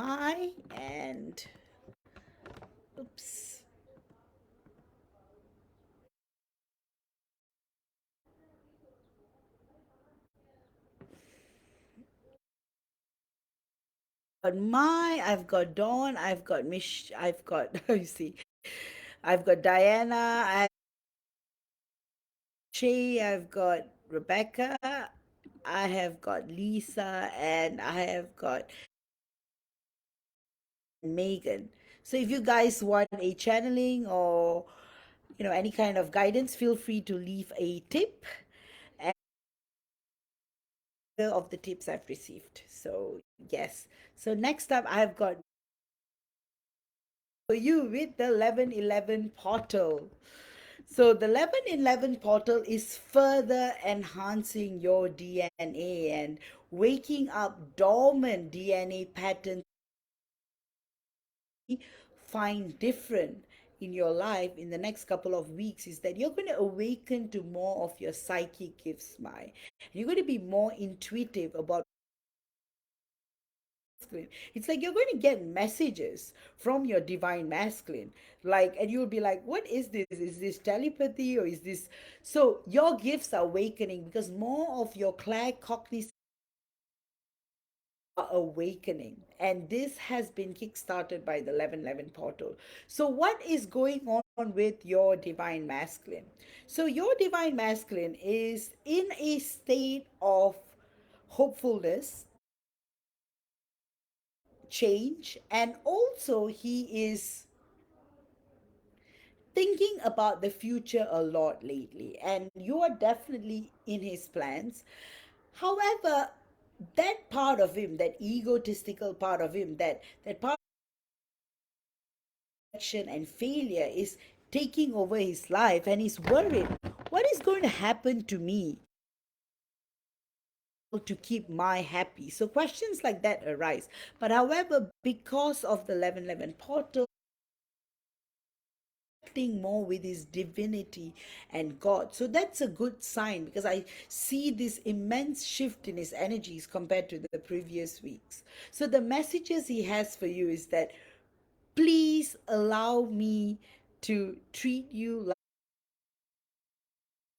my and oops. But my, I've got Dawn, I've got Mish, I've got you see, I've got Diana, I've Shay, I've got Rebecca, I have got Lisa, and I have got Megan. So if you guys want a channeling or any kind of guidance, feel free to leave a tip. of the tips I've received. So, yes. So, next up, I've got for you with the 1111 portal. So, the 1111 portal is further enhancing your DNA and waking up dormant DNA patterns find different in your life in the next couple of weeks is that you're going to awaken to more of your psychic gifts, my. You're going to be more intuitive about masculine. It's like you're going to get messages from your divine masculine. Like, and you'll be like, what is this? Is this telepathy or is this? So your gifts are awakening because more of your claircognizance awakening, and this has been kickstarted by the 1111 portal. So what is going on with your divine masculine? So your divine masculine is in a state of hopefulness, change, and also he is thinking about the future a lot lately, and you are definitely in his plans. However, that part of him, that egotistical part of him, that part and failure is taking over his life, and he's worried, what is going to happen to me to keep my happy? So questions like that arise. But however, because of the 1111 portal, connecting more with his divinity and God. So that's a good sign because I see this immense shift in his energies compared to the previous weeks. So the messages he has for you is that please allow me to treat you like,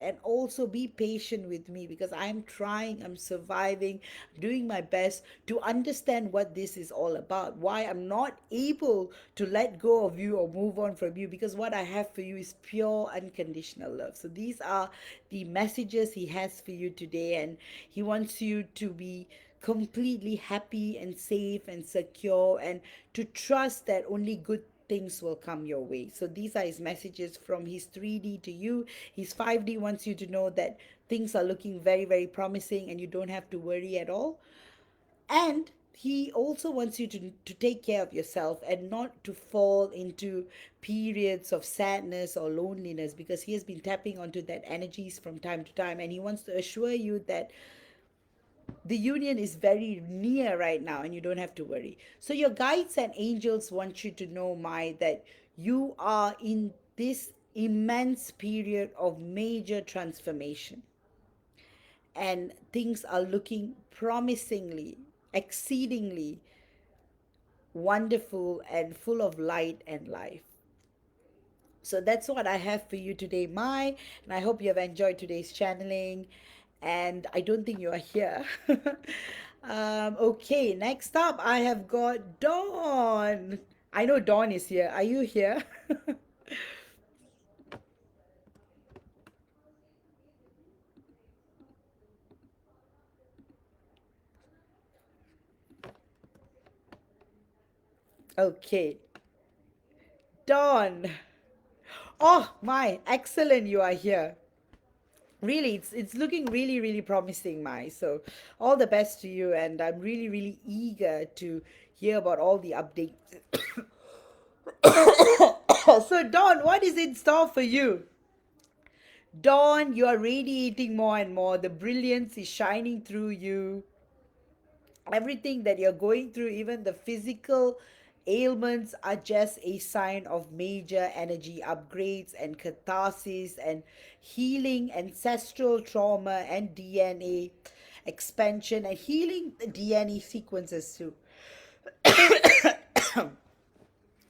and also be patient with me because I'm trying, I'm surviving, doing my best to understand what this is all about, why I'm not able to let go of you or move on from you, because what I have for you is pure unconditional love. So these are the messages he has for you today, and he wants you to be completely happy and safe and secure, and to trust that only good things will come your way. So these are his messages from his 3D to you. His 5D wants you to know that things are looking very, very promising and you don't have to worry at all. And he also wants you to take care of yourself and not to fall into periods of sadness or loneliness, because he has been tapping onto that energies from time to time, and he wants to assure you that the union is very near right now and you don't have to worry. So your guides and angels want you to know, my, that you are in this immense period of major transformation, and things are looking promisingly, exceedingly wonderful and full of light and life. So that's what I have for you today, Mai. And I hope you have enjoyed today's channeling. And I don't think you are here. Okay, next up, I have got Dawn. I know Dawn is here. Are you here? Okay, Dawn. Oh, my, excellent, you are here. Really, it's looking really, really promising, Mai. So all the best to you, and I'm really, really eager to hear about all the updates. So Dawn, what is in store for you? Dawn, you are radiating more and more. The brilliance is shining through you. Everything that you're going through, even the physical ailments, are just a sign of major energy upgrades and catharsis and healing ancestral trauma and DNA expansion and healing the DNA sequences too.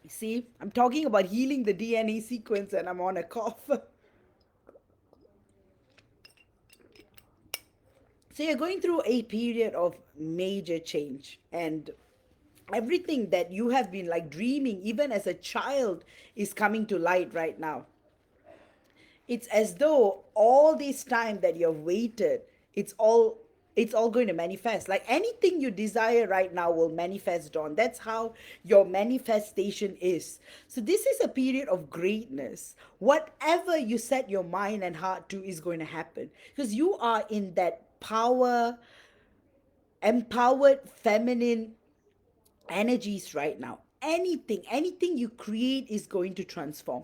See, I'm talking about healing the DNA sequence and I'm on a cough. So you're going through a period of major change, and everything that you have been like dreaming even as a child is coming to light right now. It's as though all this time that you've waited, it's all going to manifest. Like anything you desire right now will manifest, Dawn. That's how your manifestation is. So this is a period of greatness. Whatever you set your mind and heart to is going to happen because you are in that power empowered feminine energies right now. Anything you create is going to transform.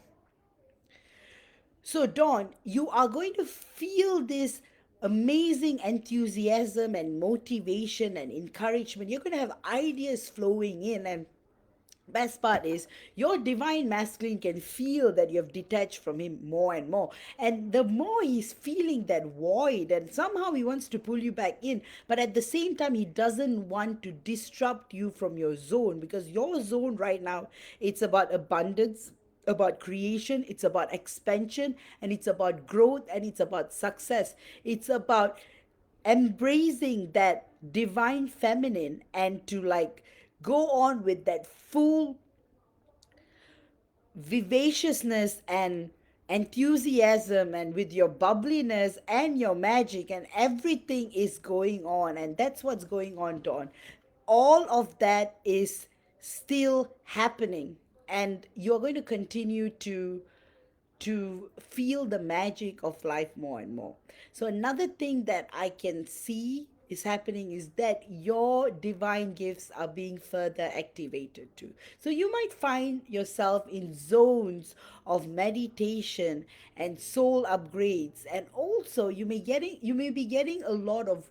So, Dawn, you are going to feel this amazing enthusiasm and motivation and encouragement. You're going to have ideas flowing in, and best part is your divine masculine can feel that you have detached from him more and more, and the more he's feeling that void, and somehow he wants to pull you back in, but at the same time he doesn't want to disrupt you from your zone, because your zone right now, it's about abundance, about creation, it's about expansion, and it's about growth, and it's about success. It's about embracing that divine feminine, and to like go on with that full vivaciousness and enthusiasm, and with your bubbliness and your magic, and everything is going on, and that's what's going on, Dawn. All of that is still happening, and you're going to continue to feel the magic of life more and more. So, another thing that I can see is happening is that your divine gifts are being further activated too. So, you might find yourself in zones of meditation and soul upgrades, and also you may be getting a lot of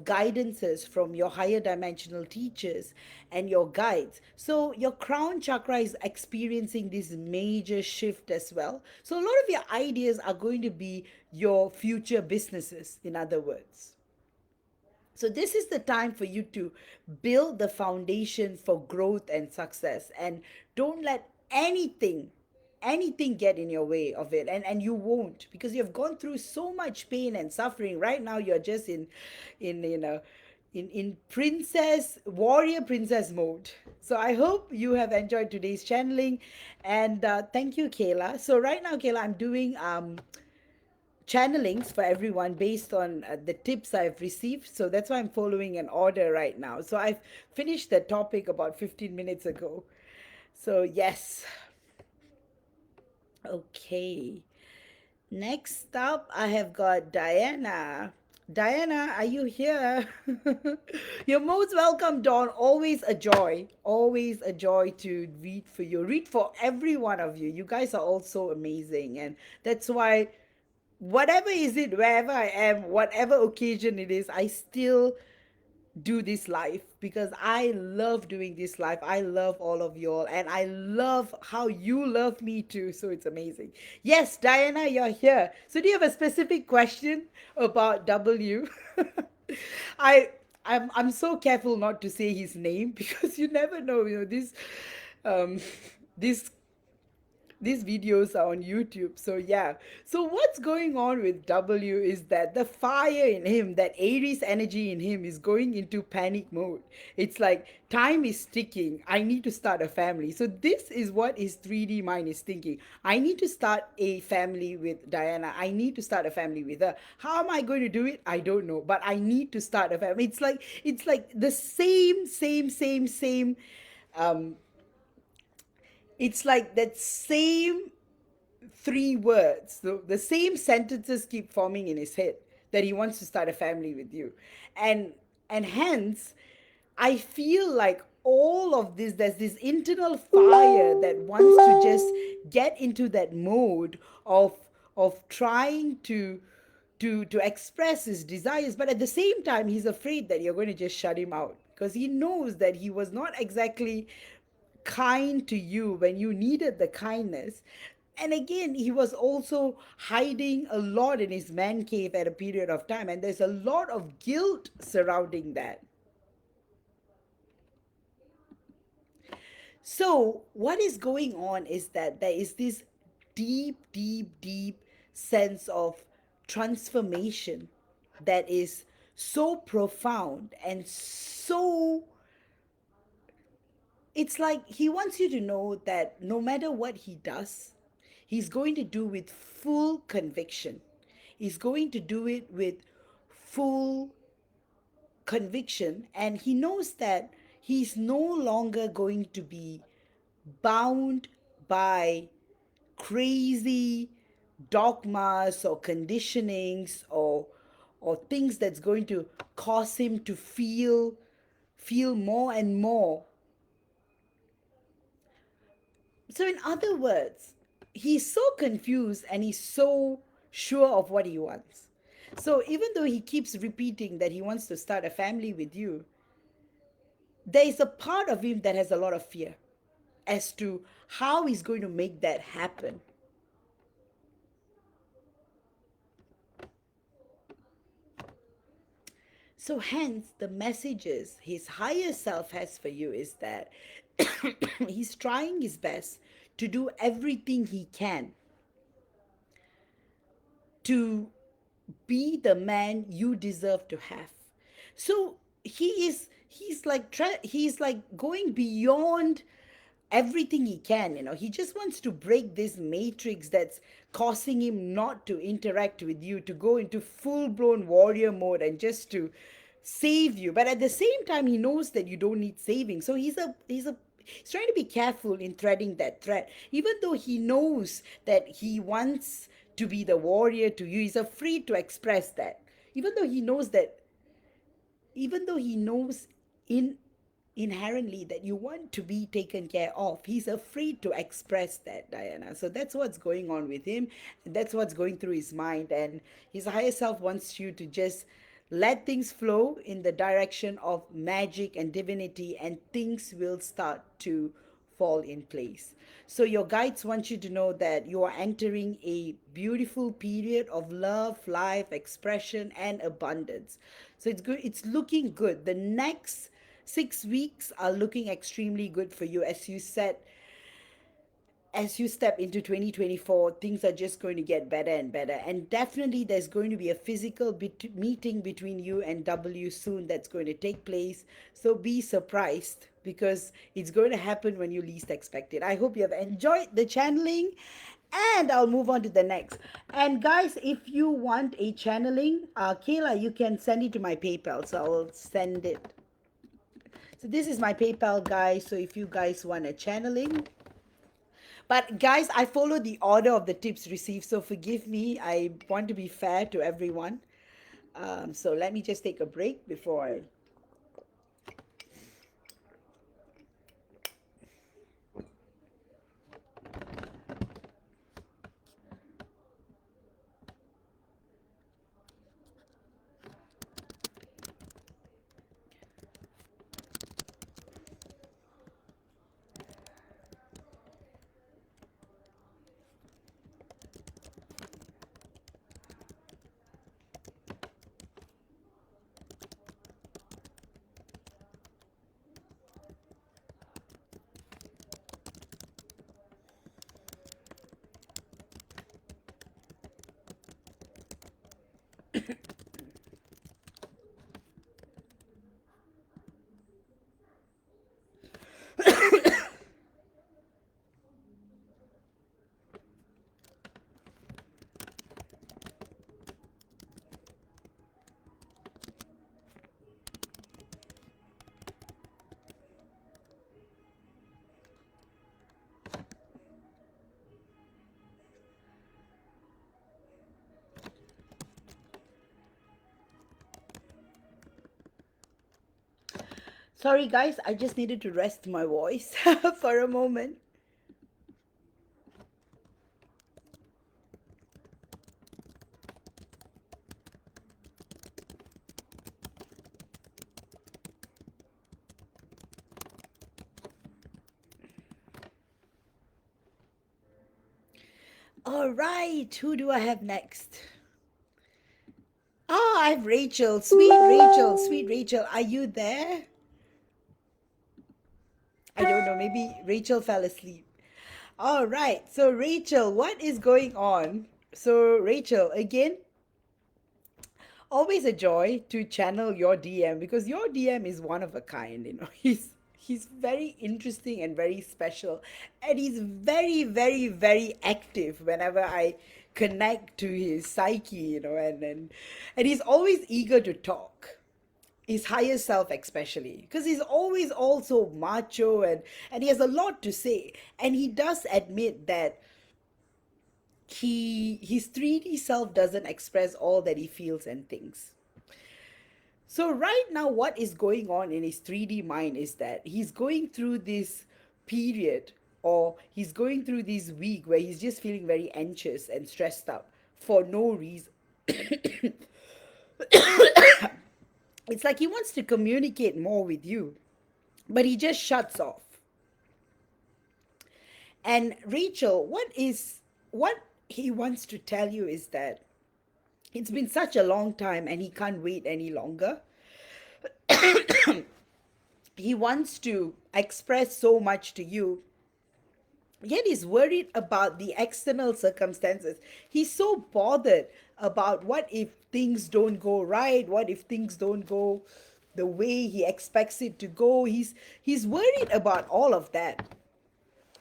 guidances from your higher dimensional teachers and your guides. So your crown chakra is experiencing this major shift as well. So a lot of your ideas are going to be your future businesses, in other words. So this is the time for you to build the foundation for growth and success, and don't let anything get in your way of it, and you won't, because you've gone through so much pain and suffering. Right now you're just in you know in princess warrior princess mode. So I hope you have enjoyed today's channeling, and thank you, Kayla. So right now, Kayla, I'm doing channelings for everyone based on the tips I've received. So that's why I'm following an order right now. So I've finished the topic about 15 minutes ago. So, yes. Okay. Next up, I have got Diana. Diana, are you here? You're most welcome, Dawn. Always a joy. Always a joy to read for you. Read for every one of you. You guys are all so amazing. And that's why whatever is it, wherever I am, whatever occasion it is, I still do this live, because I love doing this live. I love all of you all, and I love how you love me too. So it's amazing. Yes, Diana, you're here. So do you have a specific question about W? I I'm so careful not to say his name because you never know, this um this these videos are on YouTube. So yeah. So what's going on with W is that the fire in him, that Aries energy in him, is going into panic mode. It's like time is ticking. I need to start a family. So this is what his 3D mind is thinking. I need to start a family with Diana. I need to start a family with her. How am I going to do it? I don't know. But I need to start a family. It's like the same um it's like that same three words. The same sentences keep forming in his head, that he wants to start a family with you. And hence, I feel like all of this, there's this internal fire that wants to just get into that mode of trying to express his desires, but at the same time he's afraid that you're going to just shut him out, because he knows that he was not exactly kind to you when you needed the kindness. And again, he was also hiding a lot in his man cave at a period of time, and there's a lot of guilt surrounding that. So, what is going on is that there is this deep sense of transformation that is so profound, and so it's like he wants you to know that no matter what he does, he's going to do with full conviction. He's going to do it with full conviction, and he knows that he's no longer going to be bound by crazy dogmas or conditionings, or things that's going to cause him to feel more and more. So in other words, he's so confused and he's so sure of what he wants. So even though he keeps repeating that he wants to start a family with you, there is a part of him that has a lot of fear as to how he's going to make that happen. So hence the messages his higher self has for you is that he's trying his best to do everything he can to be the man you deserve to have. So he's like going beyond everything he can. He just wants to break this matrix that's causing him not to interact with you, to go into full blown warrior mode and just to save you. But at the same time, he knows that you don't need saving. So he's trying to be careful in threading that thread, even though he knows that he wants to be the warrior to you. He's afraid to express that, even though he knows that, even though he knows in inherently that you want to be taken care of. He's afraid to express that, Diana. So that's what's going on with him. And that's what's going through his mind. And his higher self wants you to just let things flow in the direction of magic and divinity, and things will start to fall in place. So your guides want you to know that you are entering a beautiful period of love, life, expression, and abundance. So it's good. It's looking good. The next 6 weeks are looking extremely good for you. As you step into 2024, things are just going to get better and better. And definitely, there's going to be a physical meeting between you and W soon that's going to take place. So be surprised, because it's going to happen when you least expect it. I hope you have enjoyed the channeling, and I'll move on to the next. And guys, if you want a channeling, Kayla, you can send it to my PayPal. So I'll send it. So this is my PayPal, guys. So if you guys want a channeling, but guys, I follow the order of the tips received, so forgive me. I want to be fair to everyone. So let me just take a break before I. Sorry, guys, I just needed to rest my voice for a moment. All right, who do I have next? Oh, I have Rachel. Sweet Rachel, sweet Rachel. Are you there? I don't know. Maybe Rachel fell asleep. All right. So, Rachel, what is going on? So, Rachel, again, always a joy to channel your DM, because your DM is one of a kind. He's very interesting and very special, and he's very, very, very active whenever I connect to his psyche. And he's always eager to talk, his higher self especially, because he's always also macho, and he has a lot to say, and he does admit that his 3D self doesn't express all that he feels and thinks. So right now what is going on in his 3D mind is that he's going through this period, or he's going through this week where he's just feeling very anxious and stressed out for no reason. It's like he wants to communicate more with you, but he just shuts off. And Rachel, what he wants to tell you is that it's been such a long time and he can't wait any longer. He wants to express so much to you, yet he's worried about the external circumstances. He's so bothered about what if things don't go right, what if things don't go the way he expects it to go. He's worried about all of that.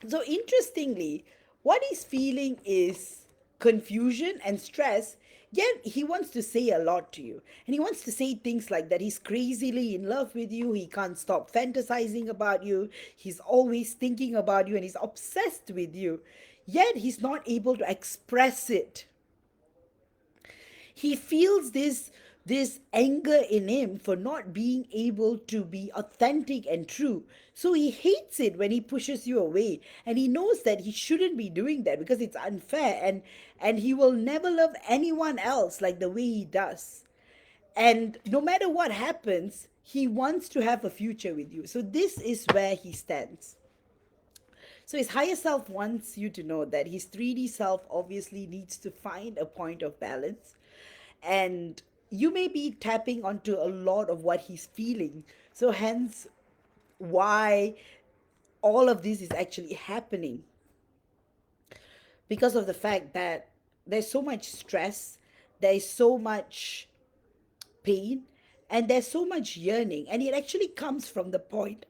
So interestingly, what he's feeling is confusion and stress, yet he wants to say a lot to you. And he wants to say things like that he's crazily in love with you, he can't stop fantasizing about you, he's always thinking about you, and he's obsessed with you. Yet he's not able to express it. He feels this anger in him for not being able to be authentic and true. So he hates it when he pushes you away, and he knows that he shouldn't be doing that because it's unfair, and he will never love anyone else like the way he does. And no matter what happens, he wants to have a future with you. So this is where he stands. So his higher self wants you to know that his 3D self obviously needs to find a point of balance, and you may be tapping onto a lot of what he's feeling. So hence why all of this is actually happening, because of the fact that there's so much stress, there's so much pain, and there's so much yearning, and it actually comes from the point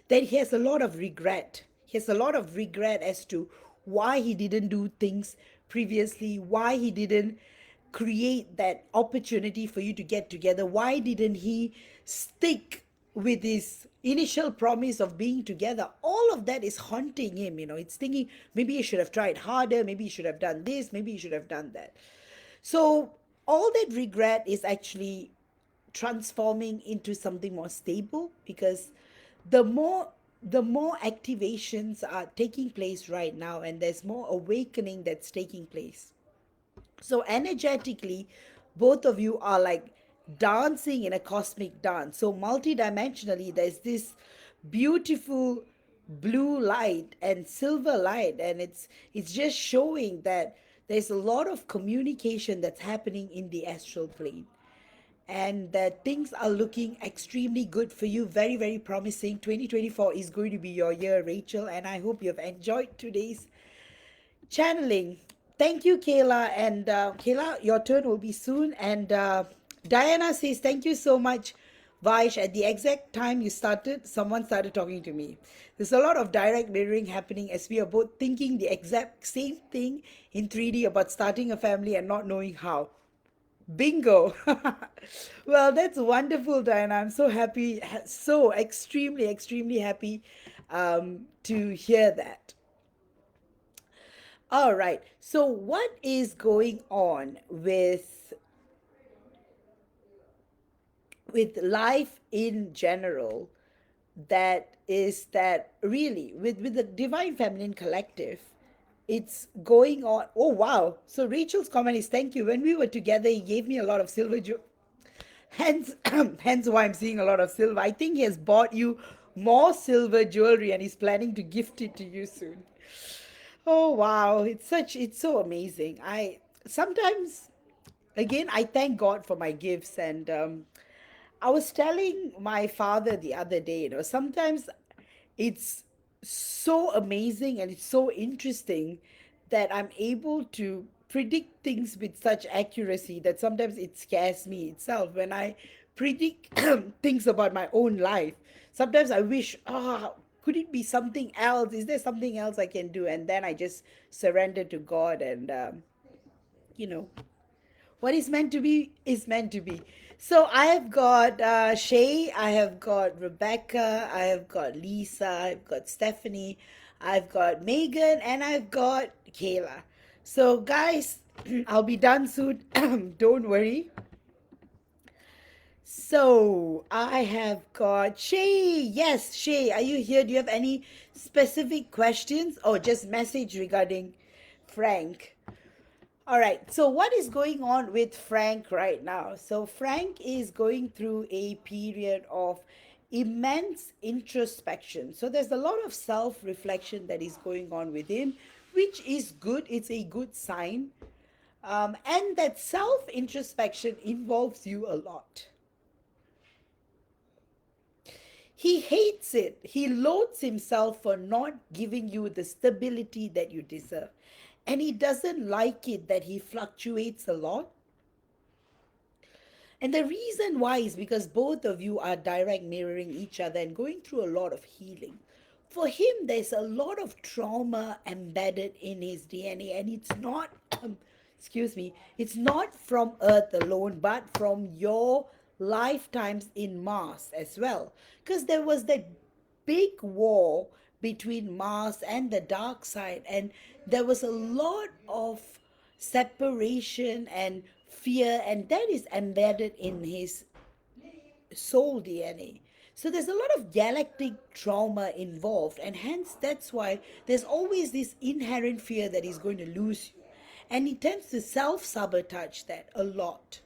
that he has a lot of regret. He has a lot of regret as to why he didn't do things previously, why he didn't create that opportunity for you to get together, why didn't he stick with his initial promise of being together. All of that is haunting him. It's thinking maybe he should have tried harder, maybe he should have done this, maybe he should have done that. So all that regret is actually transforming into something more stable, because the more activations are taking place right now, and there's more awakening that's taking place. So energetically, both of you are like dancing in a cosmic dance. So multidimensionally, there's this beautiful blue light and silver light, and it's just showing that there's a lot of communication that's happening in the astral plane, and that things are looking extremely good for you. Very, very promising. 2024 is going to be your year, Rachel, and I hope you've enjoyed today's channeling. Thank you, Kayla. And Kayla, your turn will be soon. And Diana says, thank you so much, Vaish. At the exact time you started, someone started talking to me. There's a lot of direct mirroring happening, as we are both thinking the exact same thing in 3D about starting a family and not knowing how. Bingo. Well, that's wonderful, Diana. I'm so happy, so extremely, extremely happy to hear that. All right. So, what is going on with life in general? That is that really with the Divine Feminine Collective, it's going on. Oh wow! So Rachel's comment is, thank you. When we were together, he gave me a lot of silver. Hence, hence why I'm seeing a lot of silver. I think he has bought you more silver jewelry and he's planning to gift it to you soon. Oh wow, it's so amazing. I sometimes, again, I thank God for my gifts. And I was telling my father the other day, sometimes it's so amazing and it's so interesting that I'm able to predict things with such accuracy that sometimes it scares me itself when I predict things about my own life. Sometimes I wish, could it be something else? Is there something else I can do? And then I just surrender to God, and you know, what is meant to be is meant to be. So I have got Shay, I have got Rebecca, I have got Lisa, I've got Stephanie, I've got Megan, and I've got Kayla. So, guys, I'll be done soon. Don't worry. So, I have got Shay. Yes, Shay, are you here? Do you have any specific questions or just message regarding Frank? All right. So, what is going on with Frank right now? So, Frank is going through a period of immense introspection. So, there's a lot of self reflection that is going on with him, which is good. It's a good sign. And that self introspection involves you a lot. He hates it. He loathes himself for not giving you the stability that you deserve. And he doesn't like it that he fluctuates a lot. And the reason why is because both of you are direct mirroring each other and going through a lot of healing. For him, there's a lot of trauma embedded in his DNA, and it's not, excuse me, it's not from Earth alone, but from your lifetimes in Mars as well. Because there was that big war between Mars and the dark side, and there was a lot of separation and fear, and that is embedded in his soul DNA. So there's a lot of galactic trauma involved, and hence that's why there's always this inherent fear that he's going to lose you. And he tends to self sabotage that a lot.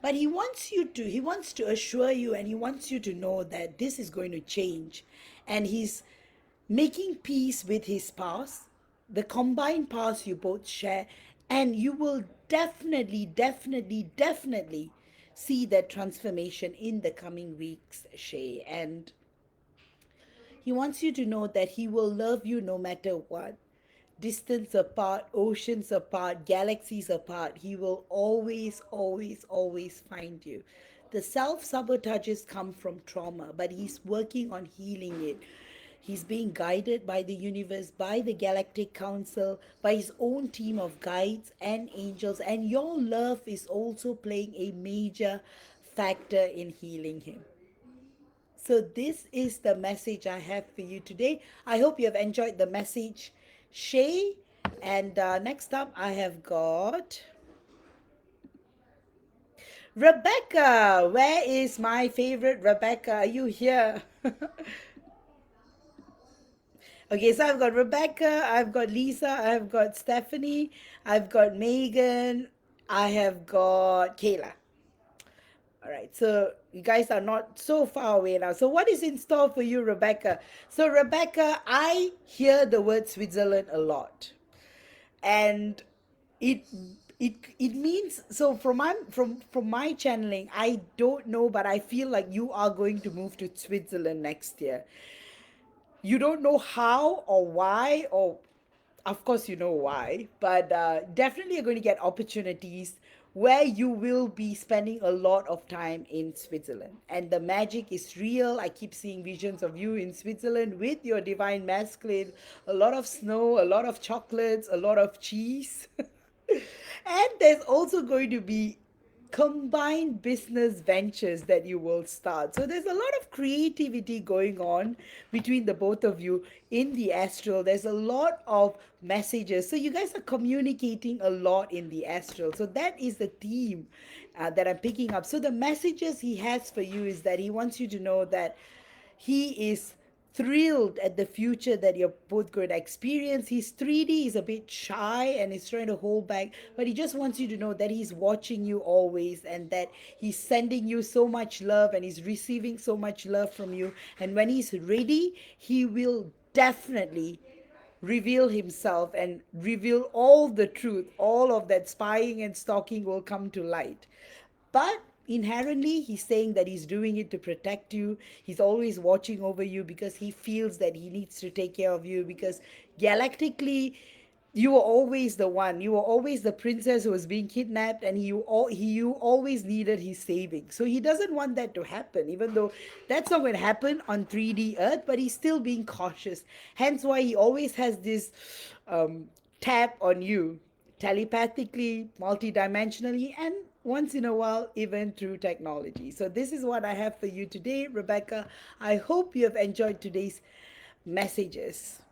But he wants to assure you, and he wants you to know that this is going to change. And he's making peace with his past, the combined past you both share, and you will definitely see that transformation in the coming weeks, Shay. And he wants you to know that he will love you no matter what. Distance apart, oceans apart, galaxies apart, he will always find you. The self sabotages come from trauma, but he's working on healing it. He's being guided by the universe, by the Galactic Council, by his own team of guides and angels, and your love is also playing a major factor in healing him. So, this is the message I have for you today. I hope you have enjoyed the message, Shay. And next up, I have got Rebecca. Where is my favorite Rebecca? Are you here? Okay, so I've got Rebecca, I've got Lisa, I've got Stephanie, I've got Megan, I have got Kayla. All right, so you guys are not so far away now. So, what is in store for you, Rebecca? So, Rebecca, I hear the word Switzerland a lot, and it it means so from my channeling. I don't know, but I feel like you are going to move to Switzerland next year. You don't know how or why, or of course you know why, but definitely you're going to get opportunities where you will be spending a lot of time in Switzerland, and the magic is real. I keep seeing visions of you in Switzerland with your divine masculine, a lot of snow, a lot of chocolates, a lot of cheese. And there's also going to be combined business ventures that you will start. So there's a lot of creativity going on between the both of you in the astral. There's a lot of messages. So you guys are communicating a lot in the astral. So that is the theme that I'm picking up. So the messages he has for you is that he wants you to know that he is thrilled at the future that you're both going to experience. He's 3D, he's a bit shy and he's trying to hold back, but he just wants you to know that he's watching you always and that he's sending you so much love and he's receiving so much love from you. And when he's ready, he will definitely reveal himself and reveal all the truth. All of that spying and stalking will come to light. But inherently, he's saying that he's doing it to protect you. He's always watching over you because he feels that he needs to take care of you. Because galactically, you were always the one. You were always the princess who was being kidnapped, and you always needed his saving. So he doesn't want that to happen, even though that's not going to happen on 3D Earth. But he's still being cautious. Hence, why he always has this tap on you telepathically, multidimensionally, and once in a while, even through technology. So, this is what I have for you today, Rebecca. I hope you have enjoyed today's messages.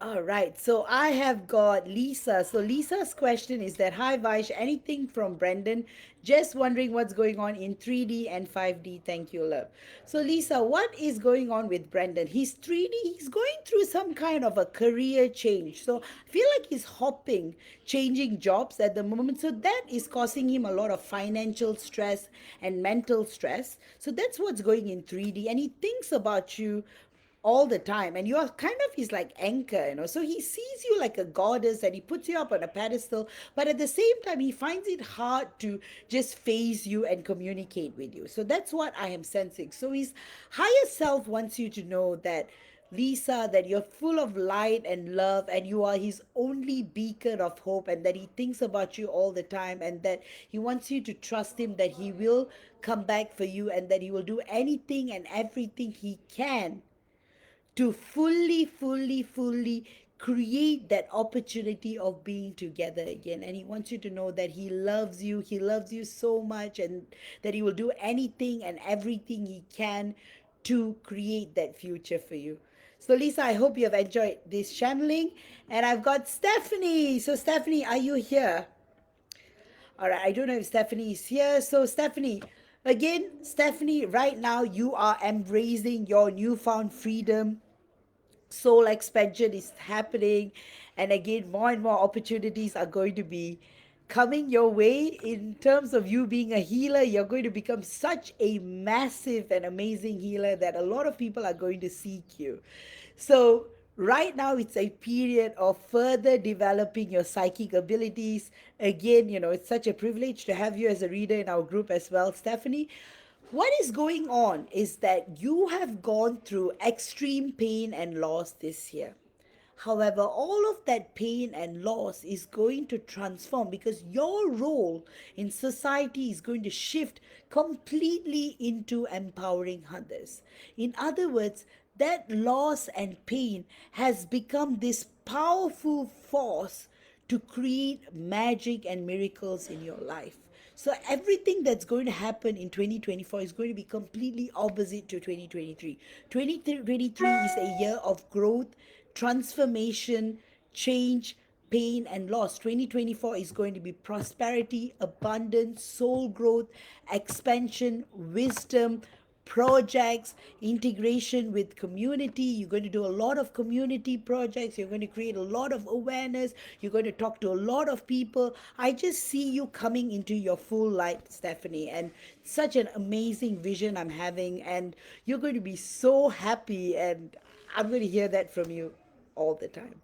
All right, so I have got Lisa. So Lisa's question is that, hi Vaish, anything from Brendan? Just wondering what's going on in 3D and 5D. Thank you, love. So Lisa, what is going on with Brendan? He's 3D. He's going through some kind of a career change. So I feel like he's hopping, changing jobs at the moment. So that is causing him a lot of financial stress and mental stress. So that's what's going in 3D. And he thinks about you all the time, and you are kind of his like anchor, so he sees you like a goddess and he puts you up on a pedestal, but at the same time he finds it hard to just face you and communicate with you. So that's what I am sensing. So his higher self wants you to know that, Lisa, that you're full of light and love, and you are his only beacon of hope, and that he thinks about you all the time, and that he wants you to trust him, that he will come back for you, and that he will do anything and everything he can to fully create that opportunity of being together again. And he wants you to know that he loves you. He loves you so much, and that he will do anything and everything he can to create that future for you. So, Lisa, I hope you have enjoyed this channeling. And I've got Stephanie. So, Stephanie, are you here? All right, I don't know if Stephanie is here. So, Stephanie, again, Stephanie, right now you are embracing your newfound freedom. Soul expansion is happening, and again more and more opportunities are going to be coming your way. In terms of you being a healer, you're going to become such a massive and amazing healer that a lot of people are going to seek you. So right now it's a period of further developing your psychic abilities. Again, it's such a privilege to have you as a reader in our group as well, Stephanie. What is going on is that you have gone through extreme pain and loss this year. However, all of that pain and loss is going to transform, because your role in society is going to shift completely into empowering others. In other words, that loss and pain has become this powerful force to create magic and miracles in your life. So everything that's going to happen in 2024 is going to be completely opposite to 2023. 2023 is a year of growth, transformation, change, pain, and loss. 2024 is going to be prosperity, abundance, soul growth, expansion, wisdom, projects, integration with community. You're going to do a lot of community projects. You're going to create a lot of awareness. You're going to talk to a lot of people. I just see you coming into your full light, Stephanie, and such an amazing vision I'm having. And you're going to be so happy, and I'm going to hear that from you all the time.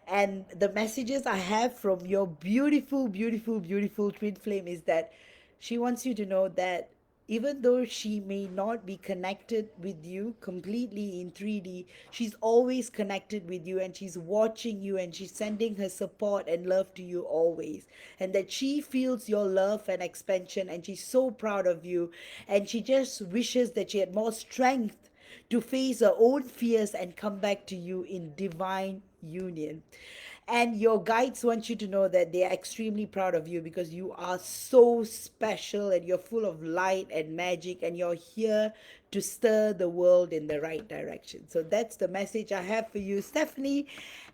And the messages I have from your beautiful twin flame is that she wants you to know that even though she may not be connected with you completely in 3D, she's always connected with you, and she's watching you, and she's sending her support and love to you always. And that she feels your love and expansion, and she's so proud of you. And she just wishes that she had more strength to face her own fears and come back to you in divine union. And your guides want you to know that they are extremely proud of you, because you are so special, and you're full of light and magic, and you're here to stir the world in the right direction. So that's the message I have for you, Stephanie.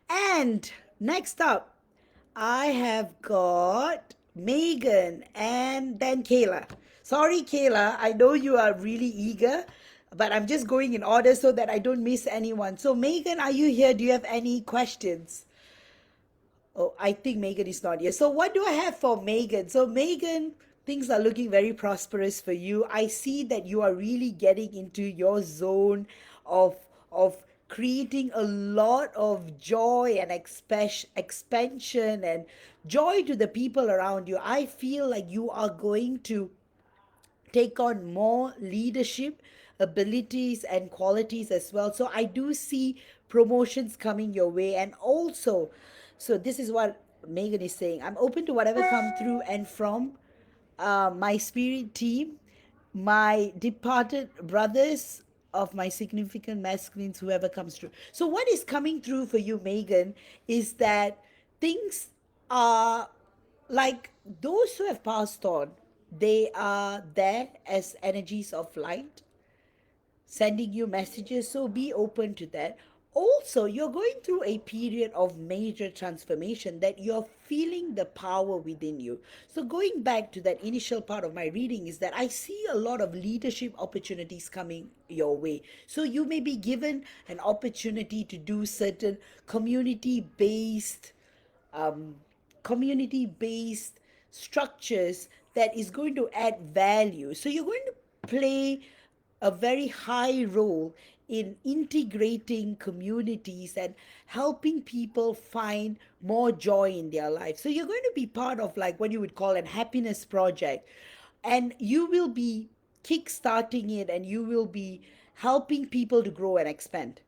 And next up, I have got Megan and then Kayla. Sorry, Kayla, I know you are really eager, but I'm just going in order so that I don't miss anyone. So, Megan, are you here? Do you have any questions? Oh, I think Megan is not here. So, what do I have for Megan? So, Megan, things are looking very prosperous for you. I see that you are really getting into your zone of of creating a lot of joy and expansion and joy to the people around you. I feel like you are going to take on more leadership abilities and qualities as well. So I do see promotions coming your way. And also, so this is what Megan is saying, I'm open to whatever come through and from my spirit team, my departed brothers of my significant masculines, whoever comes through. So what is coming through for you, Megan, is that things are like those who have passed on, they are there as energies of light, sending you messages. So be open to that. Also, you're going through a period of major transformation that you're feeling the power within you. So, going back to that initial part of my reading, is that I see a lot of leadership opportunities coming your way. So, you may be given an opportunity to do certain um, community based structures that is going to add value. So you're going to play a very high role in integrating communities and helping people find more joy in their life. So you're going to be part of like what you would call an happiness project, and you will be kickstarting it, and you will be helping people to grow and expand.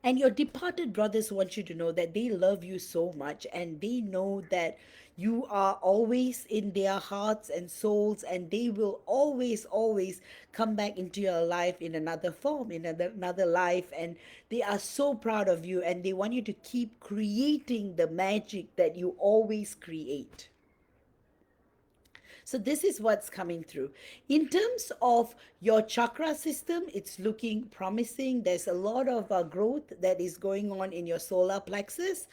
And your departed brothers want you to know that they love you so much, and they know that you are always in their hearts and souls, and they will always, always come back into your life in another form, in another life. And they are so proud of you, and they want you to keep creating the magic that you always create. So this is what's coming through. In terms of your chakra system, it's looking promising. There's a lot of growth that is going on in your solar plexus.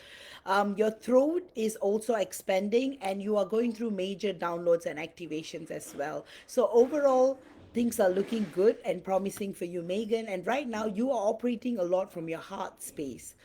Your throat is also expanding, and you are going through major downloads and activations as well. So overall, things are looking good and promising for you, Megan. And right now, you are operating a lot from your heart space.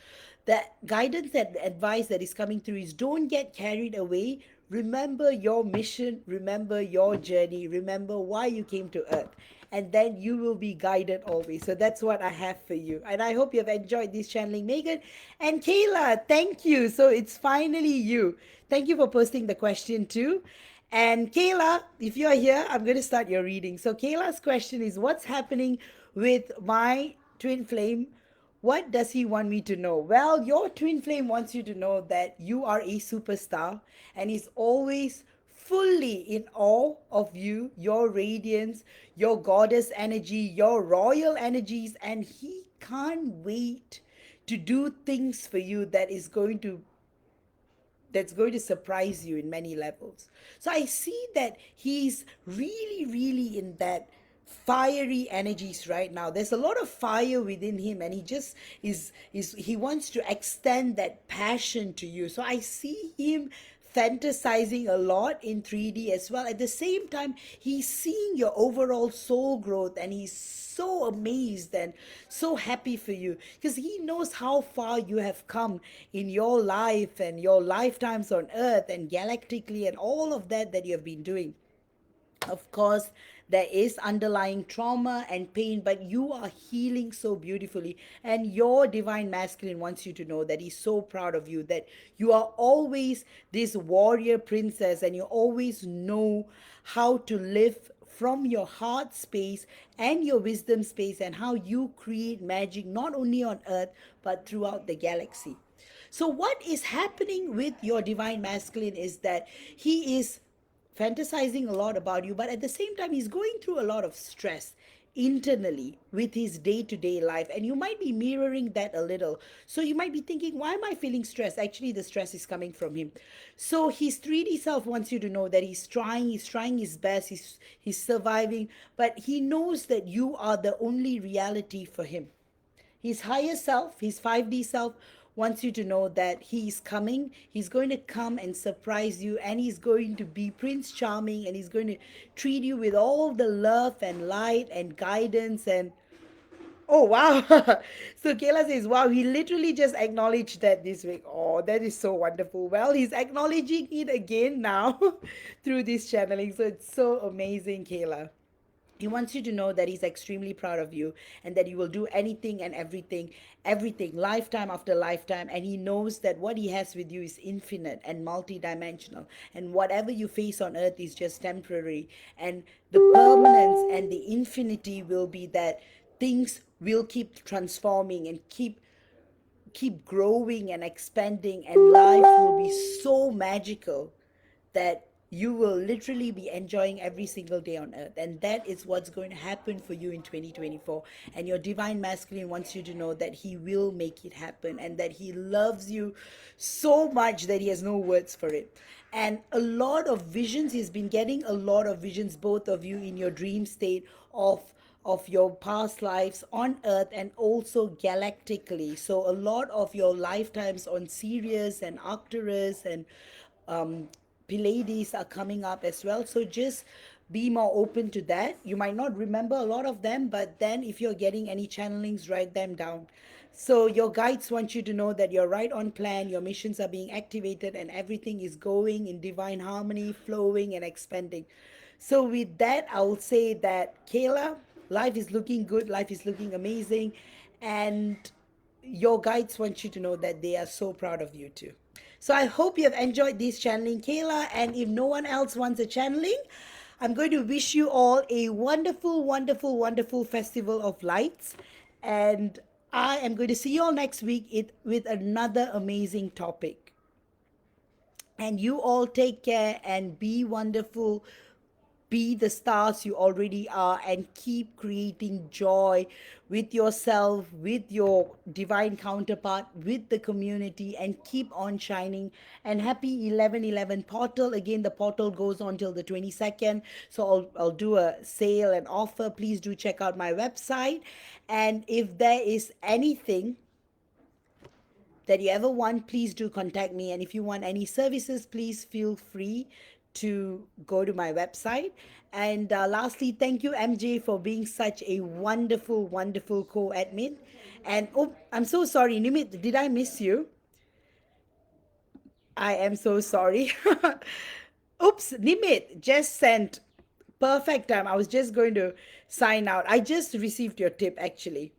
The guidance and advice that is coming through is don't get carried away. Remember your mission, remember your journey, remember why you came to earth, and then you will be guided always. So that's what I have for you. And I hope you have enjoyed this channeling, Megan. And Kayla, thank you. So it's finally you. Thank you for posting the question too. And Kayla, if you're here, I'm going to start your reading. So Kayla's question is, what's happening with my twin flame? What does he want me to know? Well, your twin flame wants you to know that you are a superstar, and he's always fully in awe of you, your radiance, your goddess energy, your royal energies, and he can't wait to do things for you that's going to surprise you in many levels. So I see that he's really, really in that fiery energies right now. There's a lot of fire within him, and he just is he wants to extend that passion to you. So I see him fantasizing a lot in 3D as well. At the same time, he's seeing your overall soul growth, and he's so amazed and so happy for you because he knows how far you have come in your life and your lifetimes on earth and galactically and all of that you have been doing. Of course, there is underlying trauma and pain, but you are healing so beautifully. And your divine masculine wants you to know that he's so proud of you, that you are always this warrior princess, and you always know how to live from your heart space and your wisdom space, and how you create magic not only on earth but throughout the galaxy. So, what is happening with your divine masculine is that he is fantasizing a lot about you, but at the same time, he's going through a lot of stress internally with his day-to-day life, and you might be mirroring that a little. So you might be thinking, why am I feeling stressed? Actually, the stress is coming from him. So his 3D self wants you to know that he's trying his best, he's surviving, but he knows that you are the only reality for him. His higher self, his 5D self, wants you to know that he's coming. He's going to come and surprise you, and he's going to be Prince Charming, and he's going to treat you with all the love and light and guidance. And oh, wow. So Kayla says, wow, he literally just acknowledged that this week. Oh, that is so wonderful. Well, he's acknowledging it again now through this channeling. So it's so amazing, Kayla. He wants you to know that he's extremely proud of you, and that you will do anything and everything, lifetime after lifetime. And he knows that what he has with you is infinite and multidimensional. And whatever you face on earth is just temporary. And the permanence and the infinity will be that things will keep transforming and keep growing and expanding, and life will be so magical that you will literally be enjoying every single day on earth. And that is what's going to happen for you in 2024. And your divine masculine wants you to know that he will make it happen, and that he loves you so much that he has no words for it. And a lot of visions, he's been getting a lot of visions, both of you in your dream state, of of your past lives on Earth and also galactically. So a lot of your lifetimes on Sirius and Arcturus and um, Pleiades are coming up as well. So just be more open to that. You might not remember a lot of them, but then if you're getting any channelings, write them down. So your guides want you to know that you're right on plan, your missions are being activated, and everything is going in divine harmony, flowing and expanding. So with that, I will say that Kayla, life is looking good, life is looking amazing, and your guides want you to know that they are so proud of you too. So I hope you have enjoyed this channeling, Kayla. And if no one else wants a channeling, I'm going to wish you all a wonderful, wonderful, wonderful festival of lights. And I am going to see you all next week with another amazing topic. And you all take care and be wonderful, be the stars you already are, and keep creating joy with yourself, with your divine counterpart, with the community, and keep on shining. And happy 11/11 portal. Again, the portal goes on till the 22nd. So I'll do a sale and offer. Please do check out my website. And if there is anything that you ever want, please do contact me. And if you want any services, please feel free to go to my website. And lastly, thank you, MJ, for being such a wonderful, wonderful co admin. And oh, I'm so sorry, Nimit, did I miss you? I am so sorry. Oops, Nimit just sent. Perfect time. I was just going to sign out. I just received your tip actually.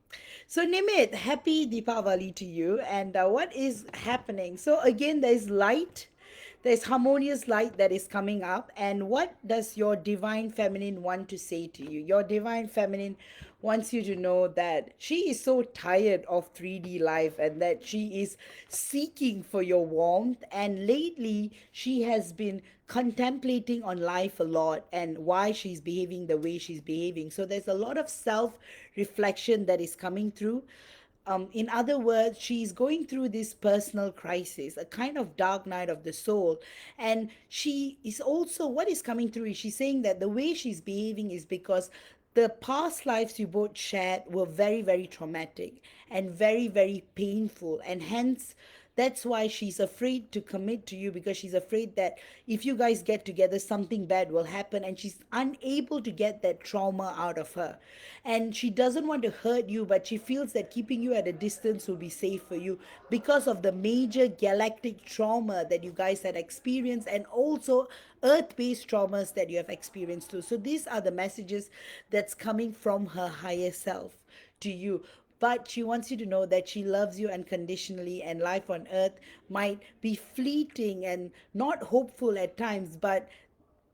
So Nimit, happy Deepavali to you. And what is happening? So again, there's light. There's harmonious light that is coming up. And what does your divine feminine want to say to you? Your divine feminine wants you to know that she is so tired of 3D life and that she is seeking for your warmth. And lately, she has been contemplating on life a lot and why she's behaving the way she's behaving. So there's a lot of self reflection that is coming through. In other words, she's going through this personal crisis, a kind of dark night of the soul. And she is also, what is coming through is she's saying that the way she's behaving is because the past lives you both shared were very, very traumatic and very, very painful. And hence, that's why she's afraid to commit to you, because she's afraid that if you guys get together, something bad will happen, and she's unable to get that trauma out of her. And she doesn't want to hurt you, but she feels that keeping you at a distance will be safe for you because of the major galactic trauma that you guys had experienced, and also earth-based traumas that you have experienced too. So these are the messages that's coming from her higher self to you. But she wants you to know that she loves you unconditionally, and life on earth might be fleeting and not hopeful at times, but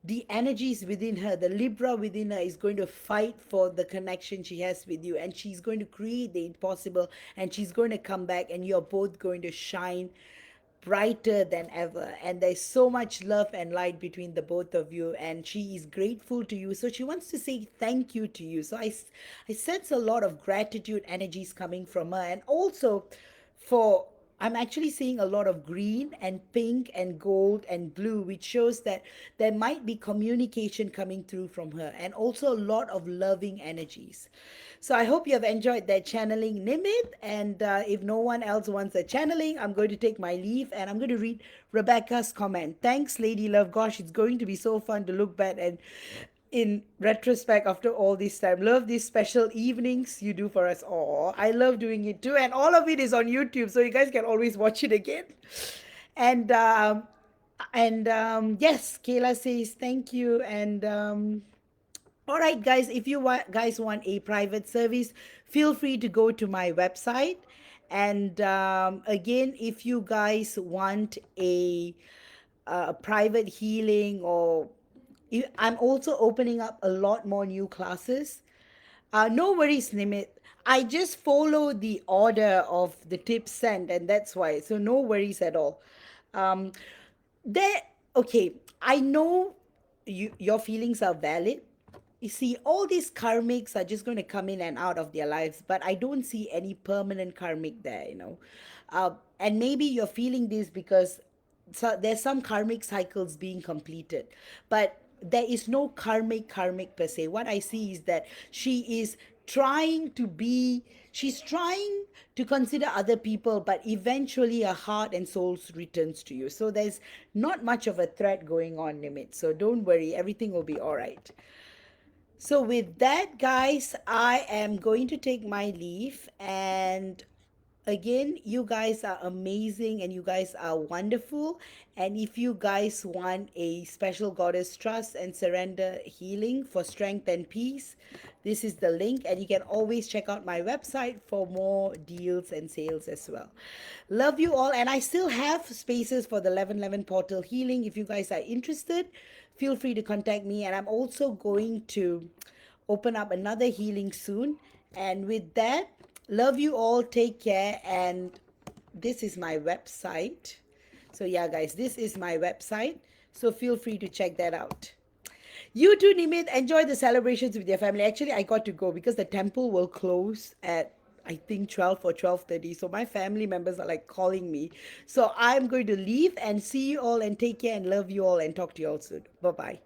the energies within her, the Libra within her, is going to fight for the connection she has with you, and she's going to create the impossible, and she's going to come back, and you're both going to shine brighter than ever. And there's so much love and light between the both of you, and she is grateful to you. So she wants to say thank you to you. So I sense a lot of gratitude energies coming from her. And also for, I'm actually seeing a lot of green and pink and gold and blue, which shows that there might be communication coming through from her, and also a lot of loving energies. So I hope you have enjoyed that channeling, Nimit. And if no one else wants a channeling, I'm going to take my leave, and I'm going to read Rebecca's comment. Thanks, Lady Love. Gosh, it's going to be so fun to look back and in retrospect after all this time. Love these special evenings you do for us. Oh, I love doing it too. And all of it is on YouTube, so you guys can always watch it again. And yes, Kayla says thank you. And all right, guys, if you guys want a private service, feel free to go to my website. And again, if you guys want a private healing, or I'm also opening up a lot more new classes. No worries, Nimit. I just follow the order of the tips sent, and that's why. So no worries at all. Um, there. Okay, I know your feelings are valid. You see, all these karmics are just going to come in and out of their lives, but I don't see any permanent karmic there. And maybe you're feeling this because, so there's some karmic cycles being completed, but there is no karmic per se. What I see is that she is trying to be, she's trying to consider other people, but eventually her heart and soul returns to you. So there's not much of a threat going on, Nimit. So don't worry, everything will be all right. So with that, guys, I am going to take my leave. And again, you guys are amazing and you guys are wonderful. And if you guys want a special goddess trust and surrender healing for strength and peace, this is the link, and you can always check out my website for more deals and sales as well. Love you all, and I still have spaces for the 1111 portal healing. If you guys are interested, feel free to contact me. And I'm also going to open up another healing soon. And with that, love you all, take care. And this is my website. So yeah, guys, this is my website, so feel free to check that out. You too, Nimit, enjoy the celebrations with your family. Actually, I got to go because the temple will close at, I think, 12 or 12:30. So my family members are like calling me. So I'm going to leave and see you all, and take care and love you all, and talk to you all soon. Bye bye.